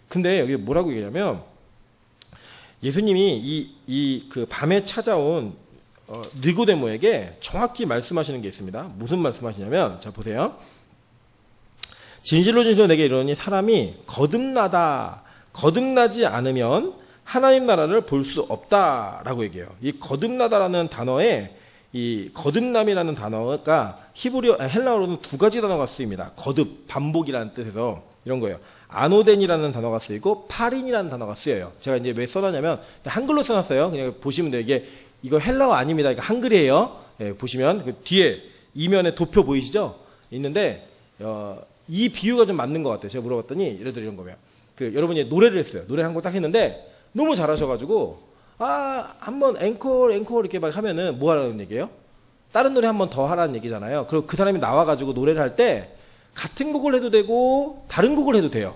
근데 여기 뭐라고 얘기하냐면 예수님이 그 밤에 찾아온 니고데모에게 정확히 말씀하시는 게 있습니다. 무슨 말씀하시냐면 자 보세요. 진실로 진실로 내게 이르노니 사람이 거듭나지 않으면 하나님 나라를 볼 수 없다라고 얘기해요. 이 거듭나다라는 단어에 이 거듭남이라는 단어가 헬라어로는 두 가지 단어가 쓰입니다. 거듭, 반복이라는 뜻에서 이런 거예요. 아노덴이라는 단어가 쓰이고 파린이라는 단어가 쓰여요. 제가 이제 왜 써놨냐면 한글로 써놨어요. 그냥 보시면 돼요. 이거 헬라어 아닙니다. 이거 한글이에요. 보시면 그 뒤에 이면에 도표 보이시죠? 있는데 이 비유가 좀 맞는 것 같아요. 제가 물어봤더니 예를 들어 이런 거면 여러분이 노래를 했어요. 노래 한 곡 딱 했는데 너무 잘하셔가지고 한번 앵콜 이렇게 막 하면은 뭐 하라는 얘기예요? 다른 노래 한번 더 하라는 얘기잖아요. 그리고 그 사람이 나와가지고 노래를 할 때 같은 곡을 해도 되고 다른 곡을 해도 돼요.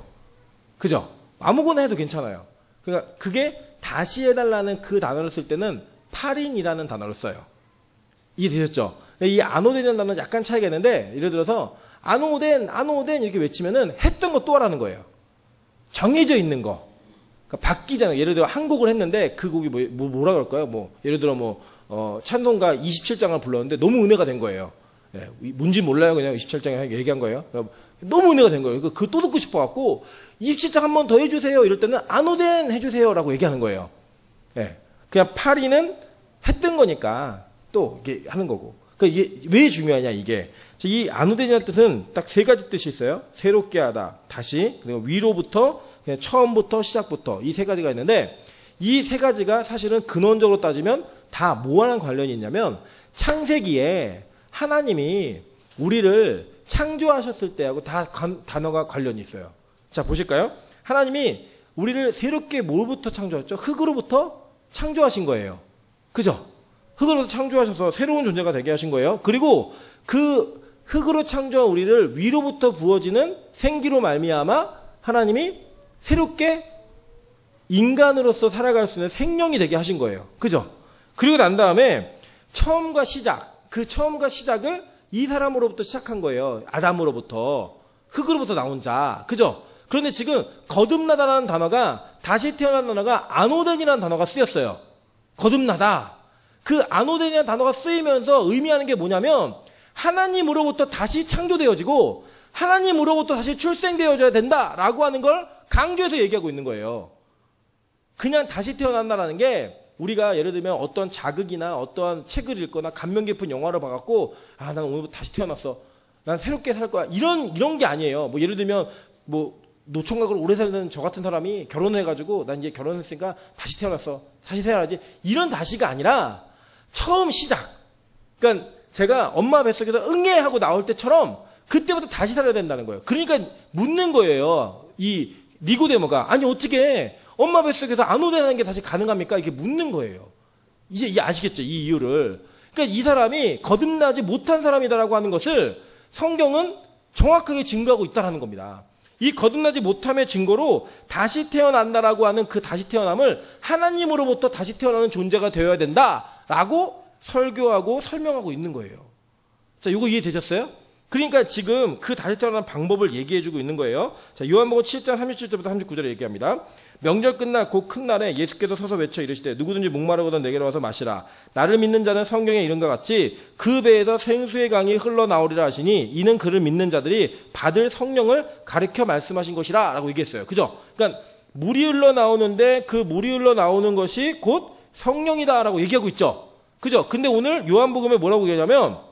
그죠? 아무거나 해도 괜찮아요. 그러니까 그게 다시 해달라는 그 단어를 쓸 때는 파린이라는 단어를 써요. 이해되셨죠? 이 아노덴이라는 단어는 약간 차이가 있는데 예를 들어서 아노덴 이렇게 외치면은 했던 거 또 하라는 거예요. 정해져 있는 거. 그러니까 바뀌잖아요. 예를 들어 한 곡을 했는데 그 곡이 뭐라 그럴까요? 예를 들어 찬송가 27장을 불렀는데 너무 은혜가 된 거예요. 뭔지 몰라요. 그냥 27장에 얘기한 거예요. 너무 은혜가 된 거예요. 그거 또 듣고 싶어갖고 27장 한 번 더 해주세요. 이럴 때는 아노덴 해주세요라고 얘기하는 거예요. 그냥 파리는 했던 거니까 또 이렇게 하는 거고. 그러니까 이게 왜 중요하냐 이게. 이 아노덴이라는 뜻은 딱 세 가지 뜻이 있어요. 새롭게 하다, 다시, 그리고 위로부터, 그냥 처음부터, 시작부터 이 세 가지가 있는데 이 세 가지가 사실은 근원적으로 따지면 다 뭐와는 관련이 있냐면 창세기에 하나님이 우리를 창조하셨을 때하고 다 단어가 관련이 있어요. 자, 보실까요? 하나님이 우리를 새롭게 뭘부터 창조했죠? 흙으로부터 창조하신 거예요. 그죠? 흙으로부터 창조하셔서 새로운 존재가 되게 하신 거예요. 그리고 그 흙으로 창조한 우리를 위로부터 부어지는 생기로 말미암아 하나님이 새롭게 인간으로서 살아갈 수 있는 생명이 되게 하신 거예요. 그죠? 그리고 난 다음에 처음과 시작, 그 처음과 시작을 이 사람으로부터 시작한 거예요. 아담으로부터. 흙으로부터 나온 자. 그죠? 그런데 지금 거듭나다라는 단어가, 다시 태어난 단어가 아노덴이라는 단어가 쓰였어요. 거듭나다. 그 아노덴이라는 단어가 쓰이면서 의미하는 게 뭐냐면 하나님으로부터 다시 창조되어지고 하나님으로부터 다시 출생되어져야 된다라고 하는 걸 강조해서 얘기하고 있는 거예요. 그냥 다시 태어난다라는 게 우리가 예를 들면 어떤 자극이나 어떠한 책을 읽거나 감명 깊은 영화를 봐갖고 아, 난 오늘부터 다시 태어났어. 난 새롭게 살 거야. 이런 게 아니에요. 뭐 예를 들면 뭐 노총각으로 오래 살던 저 같은 사람이 결혼을 해가지고 난 이제 결혼했으니까 다시 태어났어. 다시 태어나지. 이런 다시가 아니라 처음 시작. 그러니까 제가 엄마 뱃속에서 응애 하고 나올 때처럼 그때부터 다시 살아야 된다는 거예요. 그러니까 묻는 거예요. 이 니고데모가 아니 어떻게 엄마 뱃속에서 아노덴하는 게 다시 가능합니까? 이렇게 묻는 거예요. 이제 아시겠죠? 이 이유를. 그러니까 이 사람이 거듭나지 못한 사람이다라고 하는 것을 성경은 정확하게 증거하고 있다라는 겁니다. 이 거듭나지 못함의 증거로 다시 태어난다라고 하는 그 다시 태어남을 하나님으로부터 다시 태어나는 존재가 되어야 된다라고 설교하고 설명하고 있는 거예요. 자, 이거 이해되셨어요? 그러니까 지금 그 다시 태어나는 방법을 얘기해주고 있는 거예요. 자, 요한복음 7장 37절부터 39절에 얘기합니다. 명절 끝날 곧 큰 날에 예수께서 서서 외쳐 이르시되 누구든지 목마르거든 내게로 와서 마시라. 나를 믿는 자는 성경에 이른과 같이 그 배에서 생수의 강이 흘러나오리라 하시니 이는 그를 믿는 자들이 받을 성령을 가르쳐 말씀하신 것이라 라고 얘기했어요. 그죠? 그러니까 물이 흘러나오는데 그 물이 흘러나오는 것이 곧 성령이다 라고 얘기하고 있죠. 그죠? 근데 오늘 요한복음에 뭐라고 얘기하냐면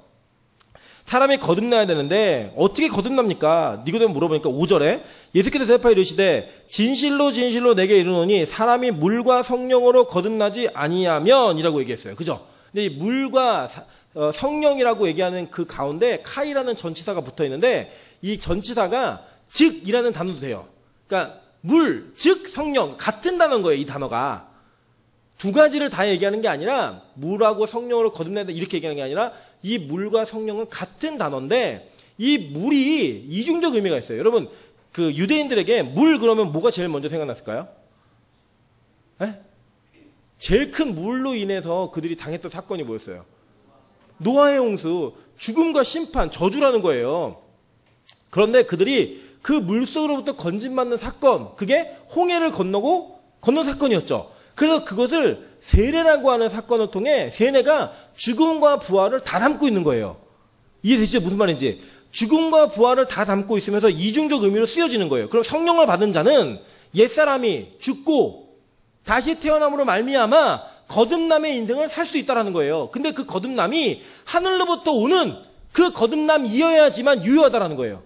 사람이 거듭나야 되는데 어떻게 거듭납니까? 니고데모 물어보니까 5절에 예수께서 대답하여 이르시되 진실로 진실로 내게 이르노니 사람이 물과 성령으로 거듭나지 아니하면 이라고 얘기했어요. 그죠? 근데 이 물과 성령이라고 얘기하는 그 가운데 카이라는 전치사가 붙어 있는데 이 전치사가 즉이라는 단어도 돼요. 그러니까 물, 즉 성령 같은 단어인 거예요. 이 단어가. 두 가지를 다 얘기하는 게 아니라 물하고 성령으로 거듭낸다 이렇게 얘기하는 게 아니라 이 물과 성령은 같은 단어인데 이 물이 이중적 의미가 있어요. 여러분 그 유대인들에게 물 그러면 뭐가 제일 먼저 생각났을까요? 에? 제일 큰 물로 인해서 그들이 당했던 사건이 뭐였어요? 노아의 홍수, 죽음과 심판, 저주라는 거예요. 그런데 그들이 그 물속으로부터 건진받는 사건, 그게 홍해를 건넌 사건이었죠. 그래서 그것을 세례라고 하는 사건을 통해 세례가 죽음과 부활을 다 담고 있는 거예요. 이해되시죠? 무슨 말인지. 죽음과 부활을 다 담고 있으면서 이중적 의미로 쓰여지는 거예요. 그럼 성령을 받은 자는 옛사람이 죽고 다시 태어남으로 말미암아 거듭남의 인생을 살 수 있다는 거예요. 근데 그 거듭남이 하늘로부터 오는 그 거듭남이어야지만 유효하다는 거예요.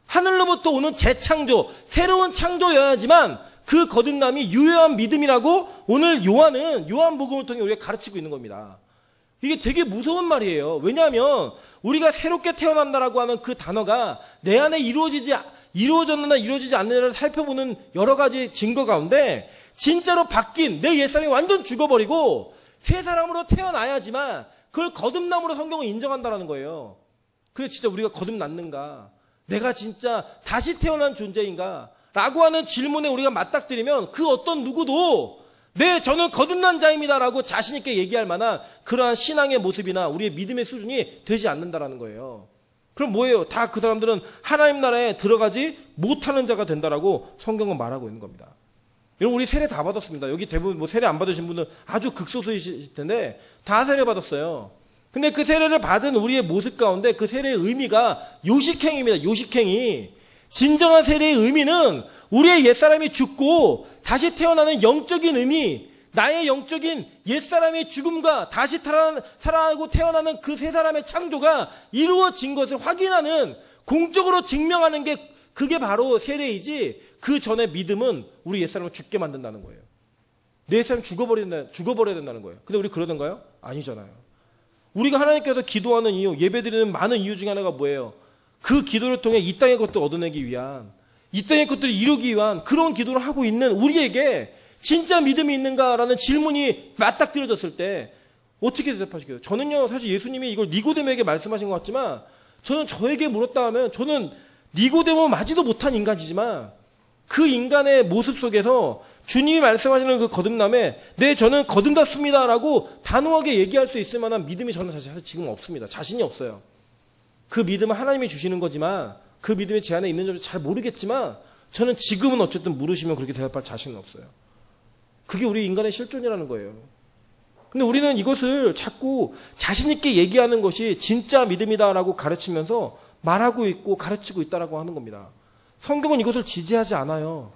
하늘로부터 오는 재창조, 새로운 창조여야지만 그 거듭남이 유효한 믿음이라고 오늘 요한복음을 통해 우리가 가르치고 있는 겁니다. 이게 되게 무서운 말이에요. 왜냐하면 우리가 새롭게 태어난다라고 하는 그 단어가 내 안에 이루어졌느냐 이루어지지 않느냐를 살펴보는 여러 가지 증거 가운데 진짜로 바뀐 내 옛사람이 완전 죽어버리고 새 사람으로 태어나야지만 그걸 거듭남으로 성경은 인정한다라는 거예요. 그래 진짜 우리가 거듭났는가? 내가 진짜 다시 태어난 존재인가? 라고 하는 질문에 우리가 맞닥뜨리면 그 어떤 누구도 네, 저는 거듭난 자입니다라고 자신있게 얘기할 만한 그러한 신앙의 모습이나 우리의 믿음의 수준이 되지 않는다라는 거예요. 그럼 뭐예요? 다 그 사람들은 하나님 나라에 들어가지 못하는 자가 된다라고 성경은 말하고 있는 겁니다. 여러분, 우리 세례 다 받았습니다. 여기 대부분 뭐 세례 안 받으신 분은 아주 극소수이실 텐데 다 세례 받았어요. 근데 그 세례를 받은 우리의 모습 가운데 그 세례의 의미가 요식행위입니다. 요식행위. 진정한 세례의 의미는 우리의 옛사람이 죽고 다시 태어나는 영적인 의미, 나의 영적인 옛사람의 죽음과 다시 살아나고 태어나는 그 세 사람의 창조가 이루어진 것을 확인하는, 공적으로 증명하는 게, 그게 바로 세례이지, 그 전에 믿음은 우리 옛사람을 죽게 만든다는 거예요. 내 옛사람이 죽어버려야 된다는 거예요. 근데 우리 그러던가요? 아니잖아요. 우리가 하나님께서 기도하는 이유, 예배드리는 많은 이유 중에 하나가 뭐예요? 그 기도를 통해 이 땅의 것들을 얻어내기 위한, 이 땅의 것들을 이루기 위한 그런 기도를 하고 있는 우리에게 진짜 믿음이 있는가라는 질문이 맞닥뜨려졌을 때 어떻게 대답하시겠어요? 저는요, 사실 예수님이 이걸 니고데모에게 말씀하신 것 같지만, 저는 저에게 물었다 하면, 저는 니고데모 맞지도 못한 인간이지만 그 인간의 모습 속에서 주님이 말씀하시는 그 거듭남에, 네, 저는 거듭났습니다라고 단호하게 얘기할 수 있을 만한 믿음이 저는 사실 지금 없습니다. 자신이 없어요. 그 믿음은 하나님이 주시는 거지만, 그 믿음이 제 안에 있는지 잘 모르겠지만, 저는 지금은 어쨌든 물으시면 그렇게 대답할 자신은 없어요. 그게 우리 인간의 실존이라는 거예요. 근데 우리는 이것을 자꾸 자신있게 얘기하는 것이 진짜 믿음이다라고 가르치면서 말하고 있고 가르치고 있다라고 하는 겁니다. 성경은 이것을 지지하지 않아요.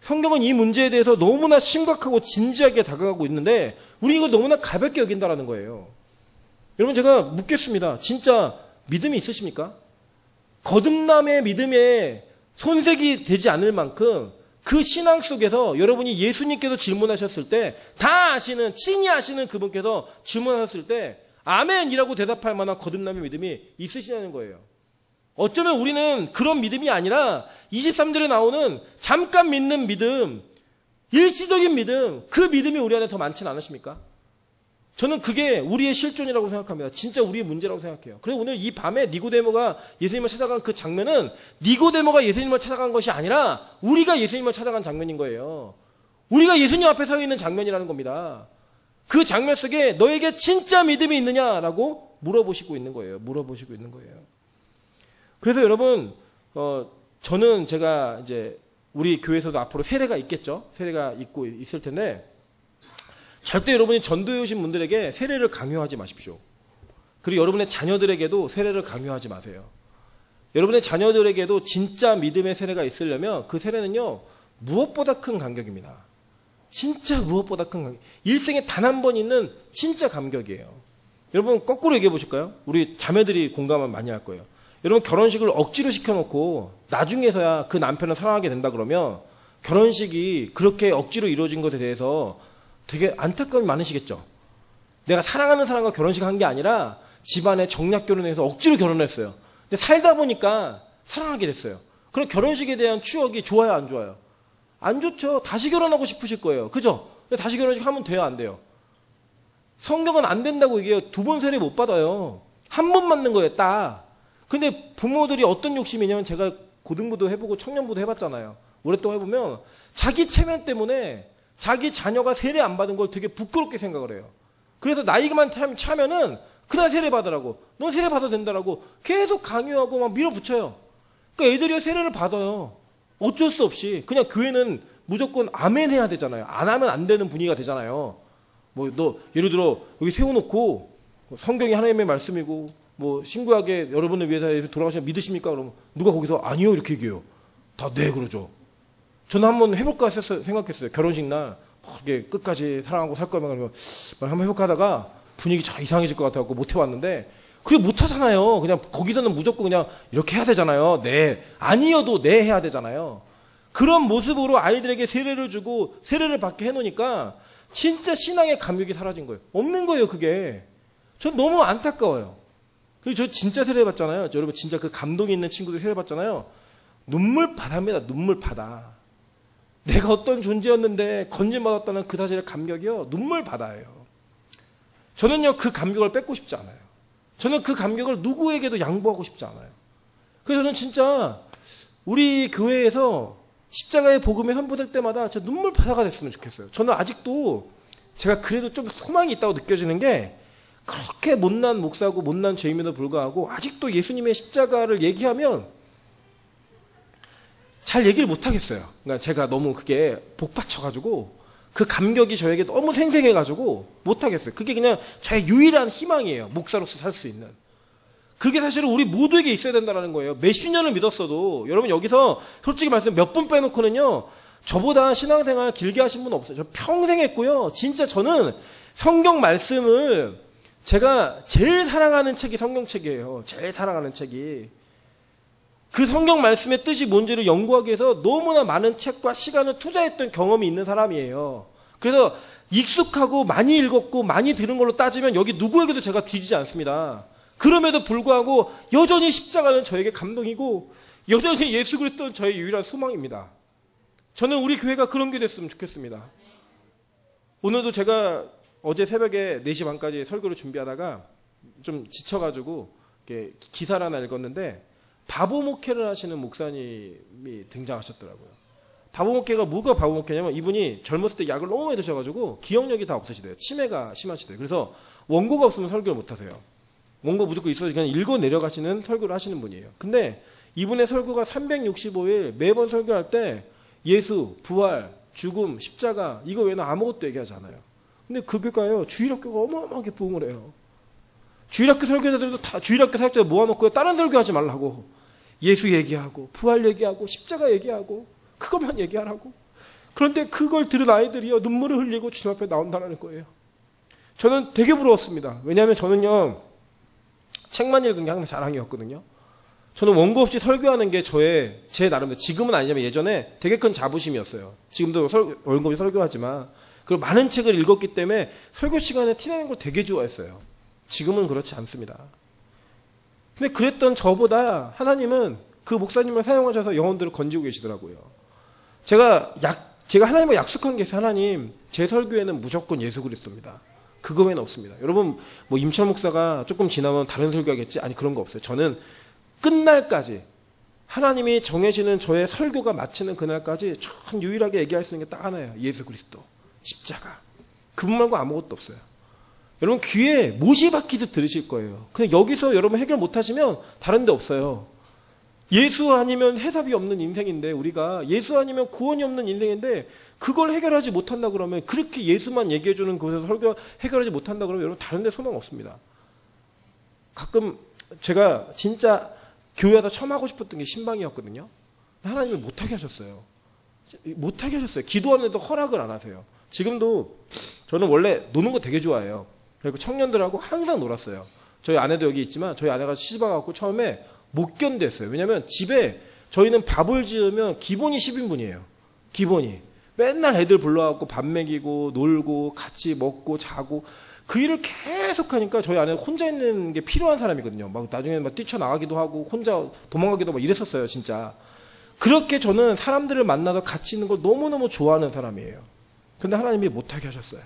성경은 이 문제에 대해서 너무나 심각하고 진지하게 다가가고 있는데, 우리 이거 너무나 가볍게 여긴다라는 거예요. 여러분, 제가 묻겠습니다. 진짜 믿음이 있으십니까? 거듭남의 믿음에 손색이 되지 않을 만큼 그 신앙 속에서 여러분이 예수님께서 질문하셨을 때, 다 아시는, 친히 아시는 그분께서 질문하셨을 때 아멘이라고 대답할 만한 거듭남의 믿음이 있으시냐는 거예요. 어쩌면 우리는 그런 믿음이 아니라 23절에 나오는 잠깐 믿는 믿음, 일시적인 믿음, 그 믿음이 우리 안에 더 많지는 않으십니까? 저는 그게 우리의 실존이라고 생각합니다. 진짜 우리의 문제라고 생각해요. 그래서 오늘 이 밤에 니고데모가 예수님을 찾아간 그 장면은 니고데모가 예수님을 찾아간 것이 아니라 우리가 예수님을 찾아간 장면인 거예요. 우리가 예수님 앞에 서 있는 장면이라는 겁니다. 그 장면 속에 너에게 진짜 믿음이 있느냐라고 물어보시고 있는 거예요. 물어보시고 있는 거예요. 그래서 여러분, 저는 제가 이제 우리 교회에서도 앞으로 세례가 있겠죠. 세례가 있고 있을 텐데, 절대 여러분이 전도해 오신 분들에게 세례를 강요하지 마십시오. 그리고 여러분의 자녀들에게도 세례를 강요하지 마세요. 여러분의 자녀들에게도 진짜 믿음의 세례가 있으려면 그 세례는요, 무엇보다 큰 감격입니다. 진짜 무엇보다 큰 감격. 일생에 단 한 번 있는 진짜 감격이에요. 여러분, 거꾸로 얘기해 보실까요? 우리 자매들이 공감을 많이 할 거예요. 여러분, 결혼식을 억지로 시켜놓고 나중에서야 그 남편을 사랑하게 된다 그러면 결혼식이 그렇게 억지로 이루어진 것에 대해서 되게 안타까움이 많으시겠죠. 내가 사랑하는 사람과 결혼식 한 게 아니라 집안에 정략 결혼해서 억지로 결혼했어요. 근데 살다 보니까 사랑하게 됐어요. 그럼 결혼식에 대한 추억이 좋아요, 안 좋아요? 안 좋죠. 다시 결혼하고 싶으실 거예요. 그죠? 다시 결혼식 하면 돼요, 안 돼요? 성경은 안 된다고 얘기해요. 2번 세례 못 받아요. 한 번 맞는 거예요, 딱. 근데 부모들이 어떤 욕심이냐면, 제가 고등부도 해보고 청년부도 해봤잖아요. 오랫동안 해보면 자기 체면 때문에 자기 자녀가 세례 안 받은 걸 되게 부끄럽게 생각을 해요. 그래서 나이만 차면은 그날 세례 받으라고, 넌 세례 받아도 된다라고 계속 강요하고 막 밀어붙여요. 그러니까 애들이 세례를 받아요. 어쩔 수 없이. 그냥 교회는 무조건 아멘 해야 되잖아요. 안 하면 안 되는 분위기가 되잖아요. 뭐 너 예를 들어 여기 세워놓고 성경이 하나님의 말씀이고 뭐 신구약에 여러분을 위해서 돌아가시면 믿으십니까? 그러면 누가 거기서 아니요 이렇게 얘기해요. 다 네 그러죠. 저는 한번 해볼까 생각했어요. 결혼식 날 이게 끝까지 사랑하고 살 거면 그러면 한번 해볼까 하다가 분위기 잘 이상해질 것 같아서 못 해봤는데, 그게 못 하잖아요. 그냥 거기서는 무조건 그냥 이렇게 해야 되잖아요. 네, 아니어도 네 해야 되잖아요. 그런 모습으로 아이들에게 세례를 주고 세례를 받게 해놓으니까 진짜 신앙의 감격이 사라진 거예요. 없는 거예요, 그게. 전 너무 안타까워요. 그리고 저 진짜 세례 받잖아요. 여러분 진짜 그 감동이 있는 친구들 세례 받잖아요. 눈물 바다입니다. 눈물 바다. 내가 어떤 존재였는데 건진받았다는 그 사실의 감격이요, 눈물 바다예요. 저는요, 그 감격을 뺏고 싶지 않아요. 저는 그 감격을 누구에게도 양보하고 싶지 않아요. 그래서 저는 진짜 우리 교회에서 십자가의 복음이 선포될 때마다 진짜 눈물 바다가 됐으면 좋겠어요. 저는 아직도 제가 그래도 좀 소망이 있다고 느껴지는 게, 그렇게 못난 목사고 못난 죄임에도 불구하고 아직도 예수님의 십자가를 얘기하면 잘 얘기를 못하겠어요. 그러니까 제가 너무 그게 복받쳐가지고 그 감격이 저에게 너무 생생해가지고 못하겠어요. 그게 그냥 저의 유일한 희망이에요. 목사로서 살 수 있는. 그게 사실은 우리 모두에게 있어야 된다는 거예요. 몇십 년을 믿었어도 여러분 여기서 솔직히 말씀 몇 분 빼놓고는요, 저보다 신앙생활 길게 하신 분 없어요. 저 평생 했고요. 진짜 저는 성경 말씀을 제가 제일 사랑하는 책이 성경책이에요. 제일 사랑하는 책이. 그 성경 말씀의 뜻이 뭔지를 연구하기 위해서 너무나 많은 책과 시간을 투자했던 경험이 있는 사람이에요. 그래서 익숙하고 많이 읽었고 많이 들은 걸로 따지면 여기 누구에게도 제가 뒤지지 않습니다. 그럼에도 불구하고 여전히 십자가는 저에게 감동이고 여전히 예수 그리스도는 저의 유일한 소망입니다. 저는 우리 교회가 그런 게 됐으면 좋겠습니다. 오늘도 제가 어제 새벽에 4시 반까지 설교를 준비하다가 좀 지쳐가지고 기사를 하나 읽었는데 바보 목회를 하시는 목사님이 등장하셨더라고요. 바보 목회가 뭐가 바보 목회냐면 이분이 젊었을 때 약을 너무 많이 드셔가지고 기억력이 다 없으시대요. 치매가 심하시대요. 그래서 원고가 없으면 설교를 못하세요. 원고 무조건 있어서 그냥 읽어 내려가시는 설교를 하시는 분이에요. 근데 이분의 설교가 365일 매번 설교할 때 예수, 부활, 죽음, 십자가 이거 외에는 아무것도 얘기하지 않아요. 근데 그 교회가요 주일학교가 어마어마하게 부흥을 해요. 주일학교 설교자들도 다 주일학교 사역자 모아놓고 다른 설교하지 말라고 예수 얘기하고 부활 얘기하고 십자가 얘기하고 그것만 얘기하라고. 그런데 그걸 들은 아이들이요 눈물을 흘리고 주님 앞에 나온다는 거예요. 저는 되게 부러웠습니다. 왜냐하면 저는요 책만 읽은 게 항상 자랑이었거든요. 저는 원고 없이 설교하는 게 제 나름대로 지금은 아니지만 예전에 되게 큰 자부심이었어요. 지금도 원고 없이 설교하지만 그리고 많은 책을 읽었기 때문에 설교 시간에 티내는 걸 되게 좋아했어요. 지금은 그렇지 않습니다. 근데 그랬던 저보다 하나님은 그 목사님을 사용하셔서 영혼들을 건지고 계시더라고요. 제가 하나님과 약속한 게 있어요. 하나님, 제 설교에는 무조건 예수 그리스도입니다. 그거 외에는 없습니다. 여러분, 임철 목사가 조금 지나면 다른 설교하겠지? 아니, 그런 거 없어요. 저는 끝날까지 하나님이 정해지는 저의 설교가 마치는 그날까지 참 유일하게 얘기할 수 있는 게 딱 하나예요. 예수 그리스도, 십자가. 그분 말고 아무것도 없어요. 여러분 귀에 못이 박히듯 들으실 거예요. 그냥 여기서 여러분 해결 못하시면 다른 데 없어요. 예수 아니면 해답이 없는 인생인데 우리가 예수 아니면 구원이 없는 인생인데 그걸 해결하지 못한다 그러면 그렇게 예수만 얘기해주는 곳에서 설교 해결하지 못한다 그러면 여러분 다른 데 소망 없습니다. 가끔 제가 진짜 교회에서 처음 하고 싶었던 게 신방이었거든요. 하나님이 못하게 하셨어요. 못하게 하셨어요. 기도하는데도 허락을 안 하세요. 지금도 저는 원래 노는 거 되게 좋아해요. 그리고 청년들하고 항상 놀았어요. 저희 아내도 여기 있지만 저희 아내가 시집와갖고 처음에 못 견뎠어요. 왜냐면 집에 저희는 밥을 지으면 기본이 10인분이에요. 기본이. 맨날 애들 불러갖고 밥 먹이고 놀고 같이 먹고 자고 그 일을 계속 하니까 저희 아내는 혼자 있는 게 필요한 사람이거든요. 막 나중에 막 뛰쳐나가기도 하고 혼자 도망가기도 막 이랬었어요. 진짜. 그렇게 저는 사람들을 만나서 같이 있는 걸 너무너무 좋아하는 사람이에요. 근데 하나님이 못하게 하셨어요.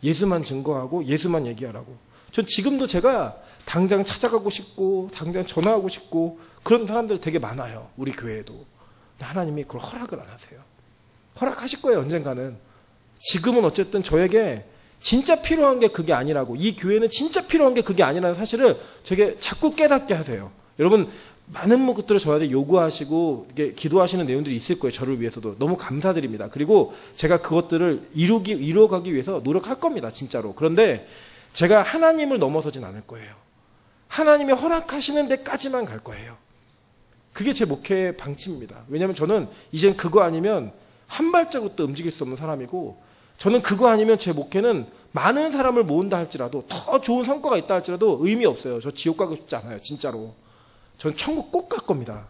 예수만 증거하고 예수만 얘기하라고. 전 지금도 제가 당장 찾아가고 싶고 당장 전화하고 싶고 그런 사람들 되게 많아요. 우리 교회에도. 근데 하나님이 그걸 허락을 안 하세요. 허락하실 거예요. 언젠가는. 지금은 어쨌든 저에게 진짜 필요한 게 그게 아니라고, 이 교회는 진짜 필요한 게 그게 아니라는 사실을 저에게 자꾸 깨닫게 하세요. 여러분 많은 것들을 저한테 요구하시고 이게 기도하시는 내용들이 있을 거예요. 저를 위해서도. 너무 감사드립니다. 그리고 제가 그것들을 이루어가기 위해서 노력할 겁니다. 진짜로. 그런데 제가 하나님을 넘어서진 않을 거예요. 하나님이 허락하시는 데까지만 갈 거예요. 그게 제 목회의 방침입니다. 왜냐하면 저는 이젠 그거 아니면 한 발자국도 움직일 수 없는 사람이고, 저는 그거 아니면 제 목회는 많은 사람을 모은다 할지라도, 더 좋은 성과가 있다 할지라도 의미 없어요. 저 지옥 가고 싶지 않아요. 진짜로. 전 천국 꼭 갈 겁니다.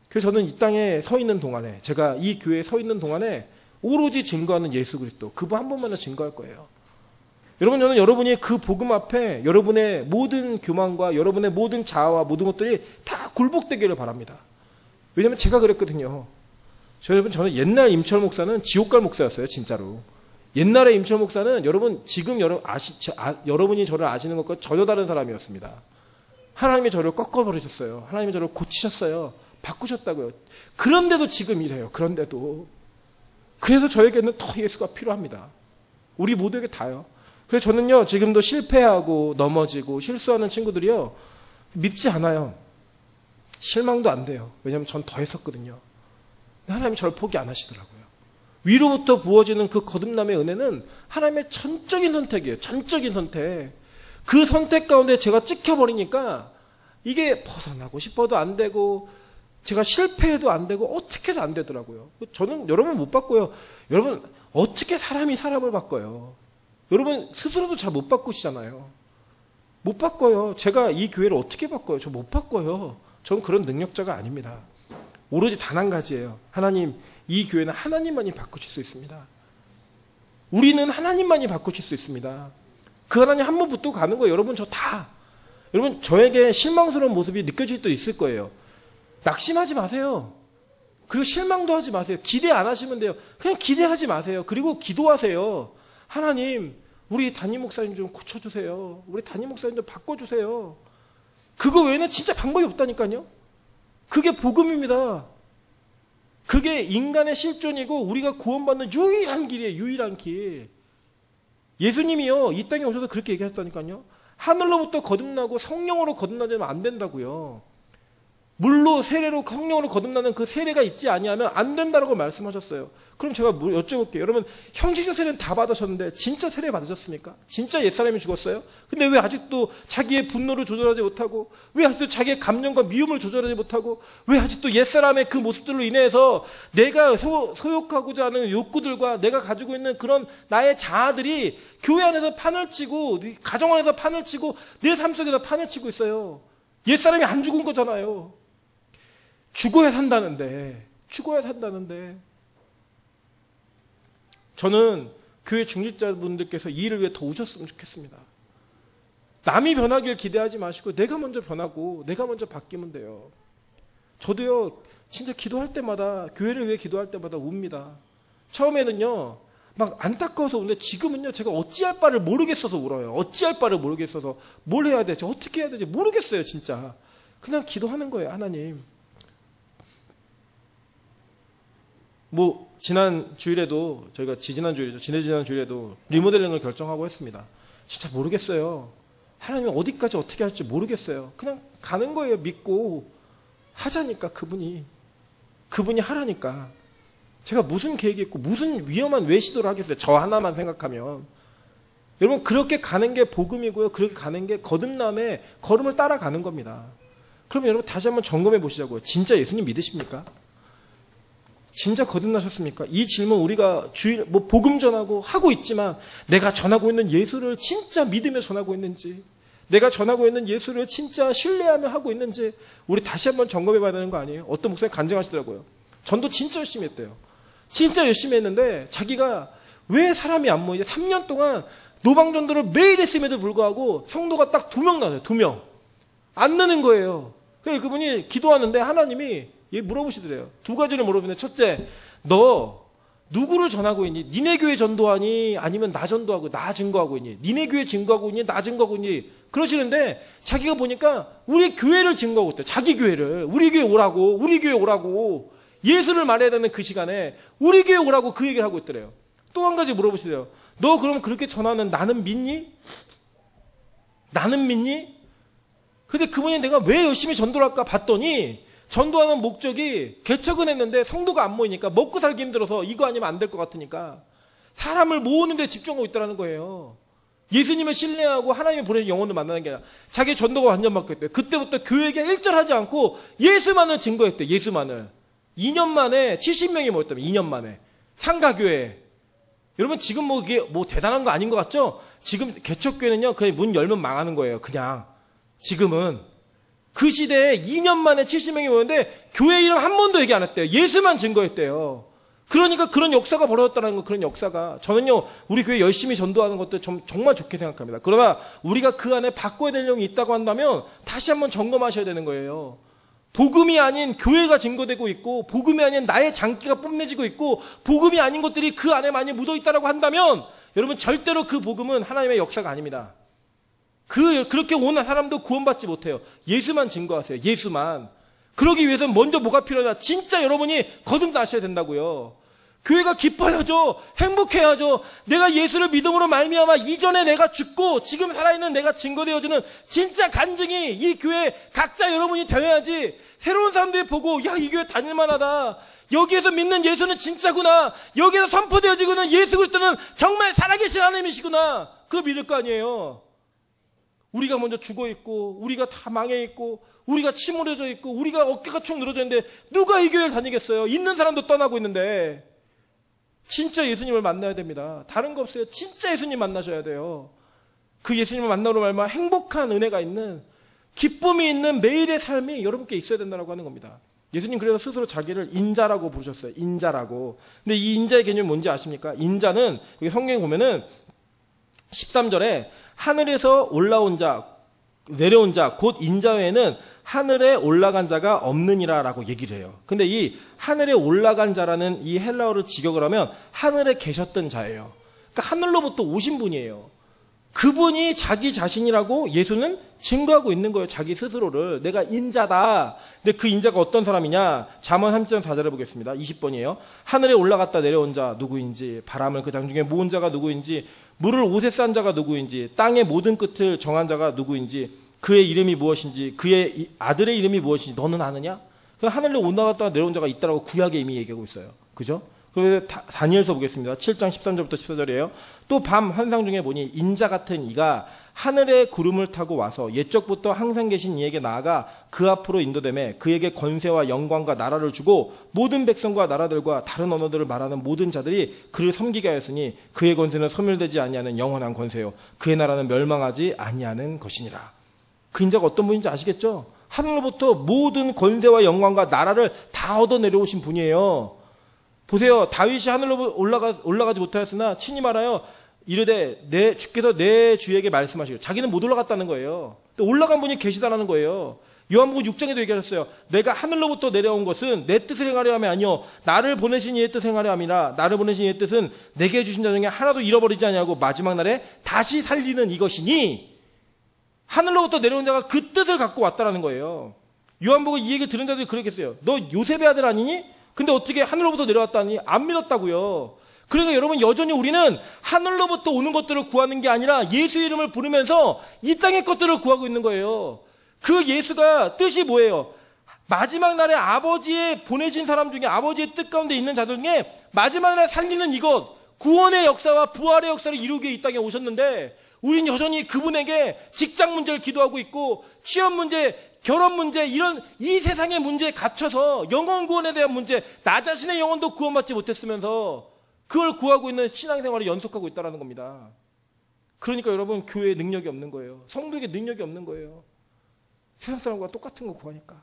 그래서 저는 이 땅에 서 있는 동안에, 제가 이 교회에 서 있는 동안에 오로지 증거하는 예수 그리스도, 그분 한 번만은 증거할 거예요. 여러분, 저는 여러분이 그 복음 앞에 여러분의 모든 교만과 여러분의 모든 자아와 모든 것들이 다 굴복되기를 바랍니다. 왜냐하면 제가 그랬거든요. 여러분, 저는 옛날 임철 목사는 지옥 갈 목사였어요. 진짜로. 옛날에 임철 목사는 여러분 지금 여러분이 저를 아시는 것과 전혀 다른 사람이었습니다. 하나님이 저를 꺾어버리셨어요. 하나님이 저를 고치셨어요. 바꾸셨다고요. 그런데도 지금 이래요. 그런데도. 그래서 저에게는 더 예수가 필요합니다. 우리 모두에게 다요. 그래서 저는요, 지금도 실패하고 넘어지고 실수하는 친구들이요, 밉지 않아요. 실망도 안 돼요. 왜냐하면 전 더 했었거든요. 하나님이 저를 포기 안 하시더라고요. 위로부터 부어지는 그 거듭남의 은혜는 하나님의 전적인 선택이에요. 전적인 선택. 그 선택 가운데 제가 찍혀버리니까 이게 벗어나고 싶어도 안 되고, 제가 실패해도 안 되고 어떻게 해도 안 되더라고요. 저는 여러분 못 바꿔요. 여러분 어떻게 사람이 사람을 바꿔요? 여러분 스스로도 잘 못 바꾸시잖아요. 못 바꿔요. 제가 이 교회를 어떻게 바꿔요? 저 못 바꿔요. 저는 그런 능력자가 아닙니다. 오로지 단 한 가지예요. 하나님, 이 교회는 하나님만이 바꾸실 수 있습니다. 우리는 하나님만이 바꾸실 수 있습니다. 그 하나님 한 번 붙들고 가는 거예요. 여러분 여러분 저에게 실망스러운 모습이 느껴질 수도 있을 거예요. 낙심하지 마세요. 그리고 실망도 하지 마세요. 기대 안 하시면 돼요. 그냥 기대하지 마세요. 그리고 기도하세요. 하나님, 우리 담임 목사님 좀 고쳐주세요. 우리 담임 목사님 좀 바꿔주세요. 그거 외에는 진짜 방법이 없다니까요. 그게 복음입니다. 그게 인간의 실존이고 우리가 구원받는 유일한 길이에요. 유일한 길. 예수님이요, 이 땅에 오셔서 그렇게 얘기하셨다니까요. 하늘로부터 거듭나고 성령으로 거듭나지 안 된다고요. 물로 세례로 성령으로 거듭나는 그 세례가 있지 아니하면 안 된다라고 말씀하셨어요. 그럼 제가 여쭤볼게요. 여러분, 형식적 세례는 다 받으셨는데 진짜 세례 받으셨습니까? 진짜 옛사람이 죽었어요? 근데 왜 아직도 자기의 분노를 조절하지 못하고, 왜 아직도 자기의 감정과 미움을 조절하지 못하고, 왜 아직도 옛사람의 그 모습들로 인해서 내가 소욕하고자 하는 욕구들과 내가 가지고 있는 그런 나의 자아들이 교회 안에서 판을 치고, 가정 안에서 판을 치고, 내 삶 속에서 판을 치고 있어요. 옛사람이 안 죽은 거잖아요. 죽어야 산다는데 저는 교회 중직자분들께서 이 일을 위해 더 오셨으면 좋겠습니다. 남이 변하길 기대하지 마시고 내가 먼저 변하고 내가 먼저 바뀌면 돼요. 저도요, 진짜 기도할 때마다, 교회를 위해 기도할 때마다 웁니다. 처음에는요 막 안타까워서 우는데 지금은요 제가 어찌할 바를 모르겠어서 울어요. 어찌할 바를 모르겠어서 뭘 해야 되지, 어떻게 해야 되지 모르겠어요. 진짜 그냥 기도하는 거예요. 하나님, 지난 주일에도, 저희가 지난 주일에도 리모델링을 결정하고 했습니다. 진짜 모르겠어요. 하나님 어디까지 어떻게 할지 모르겠어요. 그냥 가는 거예요. 믿고 하자니까. 그분이 하라니까. 제가 무슨 계획이 있고 무슨 위험한 외시도를 하겠어요. 저 하나만 생각하면. 여러분, 그렇게 가는 게 복음이고요. 그렇게 가는 게 거듭남의 걸음을 따라가는 겁니다. 그럼 여러분 다시 한번 점검해 보시자고요. 진짜 예수님 믿으십니까? 진짜 거듭나셨습니까? 이 질문 우리가 복음 전하고 하고 있지만 내가 전하고 있는 예수를 진짜 믿으며 전하고 있는지, 내가 전하고 있는 예수를 진짜 신뢰하며 하고 있는지 우리 다시 한번 점검해 봐야 되는 거 아니에요? 어떤 목사님 간증하시더라고요. 전도 진짜 열심히 했대요. 진짜 열심히 했는데 자기가 왜 사람이 안 모이지? 3년 동안 노방전도를 매일 했음에도 불구하고 성도가 딱 2명 나와요. 2명. 안 느는 거예요. 그래서 그분이 기도하는데 하나님이 물어보시더래요. 2가지를 물어보는데, 첫째, 너 누구를 전하고 있니? 니네 교회 전도하니? 아니면 나 전도하고 나 증거하고 있니? 니네 교회 증거하고 있니? 나 증거하고 있니? 그러시는데 자기가 보니까 우리 교회를 증거하고 있대요. 자기 교회를. 우리 교회 오라고 예수를 말해야 되는 그 시간에 우리 교회 오라고 그 얘기를 하고 있더래요. 또 한 가지 물어보시대요. 너 그럼 그렇게 전하는 나는 믿니? 근데 그분이 내가 왜 열심히 전도를 할까 봤더니 전도하는 목적이, 개척은 했는데 성도가 안 모이니까, 먹고 살기 힘들어서 이거 아니면 안 될 것 같으니까 사람을 모으는 데 집중하고 있다는 거예요. 예수님을 신뢰하고 하나님이 보내신 영혼을 만나는 게 아니라 자기 전도가 완전 바뀌었대요. 그때부터 교회에 일절하지 않고 예수만을 증거했대요. 예수만을. 2년 만에 70명이 모였다면, 2년 만에. 상가교회. 여러분, 지금 이게 대단한 거 아닌 것 같죠? 지금 개척교회는요, 그냥 문 열면 망하는 거예요. 그냥. 지금은. 그 시대에 2년 만에 70명이 모였는데 교회 이름 한 번도 얘기 안 했대요. 예수만 증거했대요. 그러니까 그런 역사가 벌어졌다는 거, 그런 역사가. 저는요, 우리 교회 열심히 전도하는 것도 정말 좋게 생각합니다. 그러나 우리가 그 안에 바꿔야 될 내용이 있다고 한다면 다시 한번 점검하셔야 되는 거예요. 복음이 아닌 교회가 증거되고 있고, 복음이 아닌 나의 장기가 뽐내지고 있고, 복음이 아닌 것들이 그 안에 많이 묻어있다고 한다면 여러분, 절대로 그 복음은 하나님의 역사가 아닙니다. 그렇게 온 사람도 구원받지 못해요. 예수만 증거하세요. 예수만. 그러기 위해서는 먼저 뭐가 필요하냐? 진짜 여러분이 거듭나셔야 된다고요. 교회가 기뻐야죠. 행복해야죠. 내가 예수를 믿음으로 말미암아 이전에 내가 죽고 지금 살아있는 내가 증거되어주는 진짜 간증이 이 교회 각자 여러분이 되어야지, 새로운 사람들이 보고 야, 이 교회 다닐만하다, 여기에서 믿는 예수는 진짜구나, 여기에서 선포되어지고는 예수 그리스도는 정말 살아계신 하나님이시구나, 그거 믿을 거 아니에요. 우리가 먼저 죽어 있고, 우리가 다 망해 있고, 우리가 침울해져 있고, 우리가 어깨가 축 늘어져 있는데 누가 이 교회를 다니겠어요? 있는 사람도 떠나고 있는데. 진짜 예수님을 만나야 됩니다. 다른 거 없어요. 진짜 예수님 만나셔야 돼요. 그 예수님을 만나로 말미암아 행복한 은혜가 있는, 기쁨이 있는 매일의 삶이 여러분께 있어야 된다고 하는 겁니다. 예수님 그래서 스스로 자기를 인자라고 부르셨어요. 인자라고. 근데 이 인자의 개념이 뭔지 아십니까? 인자는 여기 성경에 보면은 13절에 하늘에서 올라온 자, 내려온 자, 곧 인자 외에는 하늘에 올라간 자가 없느니라 라고 얘기를 해요. 근데 이 하늘에 올라간 자라는 이 헬라어를 직역을 하면 하늘에 계셨던 자예요. 그러니까 하늘로부터 오신 분이에요. 그분이 자기 자신이라고 예수는 증거하고 있는 거예요. 자기 스스로를. 내가 인자다. 근데 그 인자가 어떤 사람이냐? 잠언 3장 4절에 보겠습니다. 20번이에요. 하늘에 올라갔다 내려온 자 누구인지, 바람을 그 장중에 모은 자가 누구인지, 물을 옷에 싼 자가 누구인지, 땅의 모든 끝을 정한 자가 누구인지, 그의 이름이 무엇인지, 그의 아들의 이름이 무엇인지 너는 아느냐? 하늘에 올라갔다 내려온 자가 있다라고 구약에 이미 얘기하고 있어요. 그죠? 그래서 다니엘서 보겠습니다. 7장 13절부터 14절이에요. 또 밤 환상 중에 보니 인자 같은 이가 하늘의 구름을 타고 와서 옛적부터 항상 계신 이에게 나아가 그 앞으로 인도되매 그에게 권세와 영광과 나라를 주고 모든 백성과 나라들과 다른 언어들을 말하는 모든 자들이 그를 섬기게 하였으니 그의 권세는 소멸되지 아니하는 영원한 권세요. 그의 나라는 멸망하지 아니하는 것이니라. 그 인자가 어떤 분인지 아시겠죠? 하늘로부터 모든 권세와 영광과 나라를 다 얻어 내려오신 분이에요. 보세요. 다윗이 하늘로 올라가지 못하였으나 친히 말하여 이르되 주께서 내 주에게 말씀하시고, 자기는 못 올라갔다는 거예요. 또 올라간 분이 계시다라는 거예요. 요한복음 6장에도 얘기하셨어요. 내가 하늘로부터 내려온 것은 내 뜻을 행하려 함이 아니요 나를 보내신 이의 뜻을 행하려 함이라. 나를 보내신 이의 뜻은 내게 주신 자 중에 하나도 잃어버리지 아니하고 마지막 날에 다시 살리는 이것이니, 하늘로부터 내려온 자가 그 뜻을 갖고 왔다라는 거예요. 요한복음 이 얘기 들은 자들이 그렇겠어요. 너 요셉의 아들 아니니? 근데 어떻게 하늘로부터 내려왔다니? 안 믿었다고요. 그러니까 여러분, 여전히 우리는 하늘로부터 오는 것들을 구하는 게 아니라 예수 이름을 부르면서 이 땅의 것들을 구하고 있는 거예요. 그 예수가 뜻이 뭐예요? 마지막 날에 아버지의 보내진 사람 중에, 아버지의 뜻 가운데 있는 자들 중에 마지막 날에 살리는 이것, 구원의 역사와 부활의 역사를 이루기 위해 이 땅에 오셨는데, 우린 여전히 그분에게 직장 문제를 기도하고 있고, 취업 문제, 결혼 문제, 이런 이 세상의 문제에 갇혀서 영혼 구원에 대한 문제, 나 자신의 영혼도 구원받지 못했으면서 그걸 구하고 있는 신앙생활을 연속하고 있다는 겁니다. 그러니까 여러분, 교회에 능력이 없는 거예요. 성도에게 능력이 없는 거예요. 세상 사람과 똑같은 거 구하니까,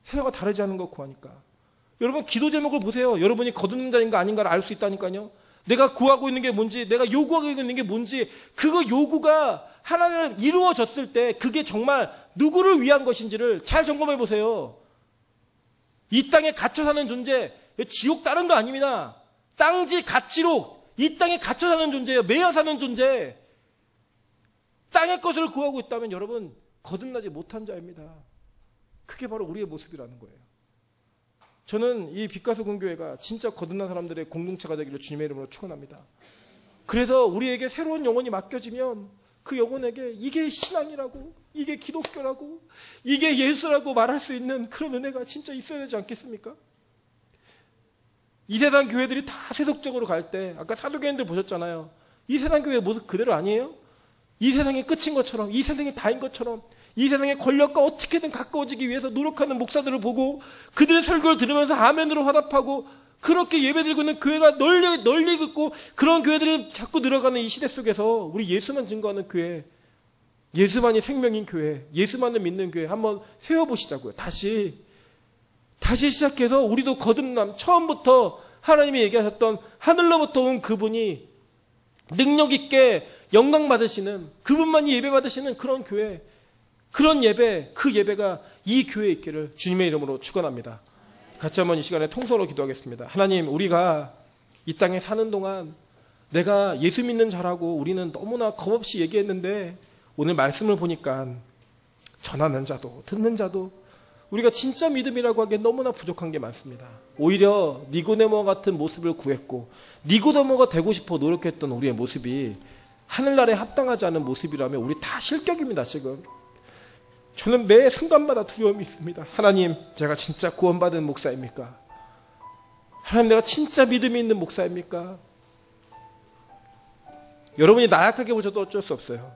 세상과 다르지 않은 거 구하니까. 여러분, 기도 제목을 보세요. 여러분이 거듭난 자인가 아닌가를 알 수 있다니까요. 내가 구하고 있는 게 뭔지, 내가 요구하고 있는 게 뭔지, 그거 요구가 하나님을 이루어졌을 때 그게 정말 누구를 위한 것인지를 잘 점검해 보세요. 이 땅에 갇혀 사는 존재, 지옥 다른 거 아닙니다. 땅지 가치로 이 땅에 갇혀 사는 존재예요. 매여 사는 존재. 땅의 것을 구하고 있다면 여러분, 거듭나지 못한 자입니다. 그게 바로 우리의 모습이라는 거예요. 저는 이 빛가수 공교회가 진짜 거듭난 사람들의 공동체가 되기를 주님의 이름으로 축원합니다. 그래서 우리에게 새로운 영혼이 맡겨지면 그 영혼에게 이게 신앙이라고, 이게 기독교라고, 이게 예수라고 말할 수 있는 그런 은혜가 진짜 있어야 되지 않겠습니까? 이 세상 교회들이 다 세속적으로 갈 때, 아까 사도교인들 보셨잖아요. 이 세상 교회의 모습 그대로 아니에요? 이 세상이 끝인 것처럼, 이 세상이 다인 것처럼, 이 세상의 권력과 어떻게든 가까워지기 위해서 노력하는 목사들을 보고 그들의 설교를 들으면서 아멘으로 화답하고 그렇게 예배드리고 있는 교회가 널리 긋고, 그런 교회들이 자꾸 늘어가는 이 시대 속에서 우리 예수만 증거하는 교회, 예수만이 생명인 교회, 예수만을 믿는 교회 한번 세워보시자고요. 다시 시작해서 우리도 거듭남, 처음부터 하나님이 얘기하셨던 하늘로부터 온 그분이 능력 있게 영광 받으시는, 그분만이 예배 받으시는 그런 교회, 그런 예배, 그 예배가 이 교회에 있기를 주님의 이름으로 축원합니다. 같이 한번 이 시간에 통성으로 기도하겠습니다. 하나님, 우리가 이 땅에 사는 동안 내가 예수 믿는 자라고 우리는 너무나 겁없이 얘기했는데, 오늘 말씀을 보니까 전하는 자도 듣는 자도 우리가 진짜 믿음이라고 하기엔 너무나 부족한 게 많습니다. 오히려 니고데모와 같은 모습을 구했고 니고데모가 되고 싶어 노력했던 우리의 모습이 하늘나라에 합당하지 않은 모습이라면 우리 다 실격입니다. 지금 저는 매 순간마다 두려움이 있습니다. 하나님, 제가 진짜 구원받은 목사입니까? 하나님, 내가 진짜 믿음이 있는 목사입니까? 여러분이 나약하게 보셔도 어쩔 수 없어요.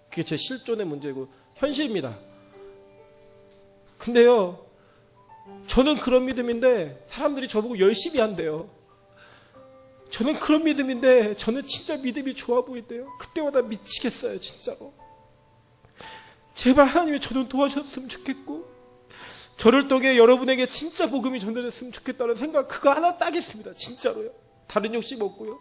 그게 제 실존의 문제고 현실입니다. 근데요, 저는 그런 믿음인데 사람들이 저보고 열심히 한대요. 저는 그런 믿음인데 저는 진짜 믿음이 좋아 보인대요. 그때마다 미치겠어요, 진짜로. 제발 하나님이 저 좀 도와주셨으면 좋겠고, 저를 통해 여러분에게 진짜 복음이 전달됐으면 좋겠다는 생각 그거 하나 딱 있습니다. 진짜로요. 다른 욕심 없고요.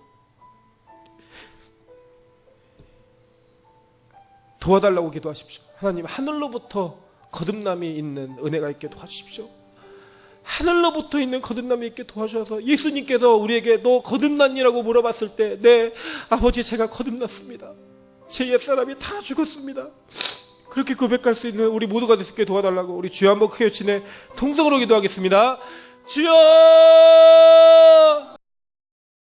도와달라고 기도하십시오. 하나님, 하늘로부터 거듭남이 있는 은혜가 있게 도와주십시오. 하늘로부터 있는 거듭남이 있게 도와주셔서 예수님께서 우리에게 너 거듭났니라고 물어봤을 때, 네, 아버지 제가 거듭났습니다. 제 옛사람이 다 죽었습니다. 그렇게 고백할 수 있는 우리 모두가 될 수 있게 도와달라고 우리 주여 한번 크게 외치네 통성으로 기도하겠습니다. 주여!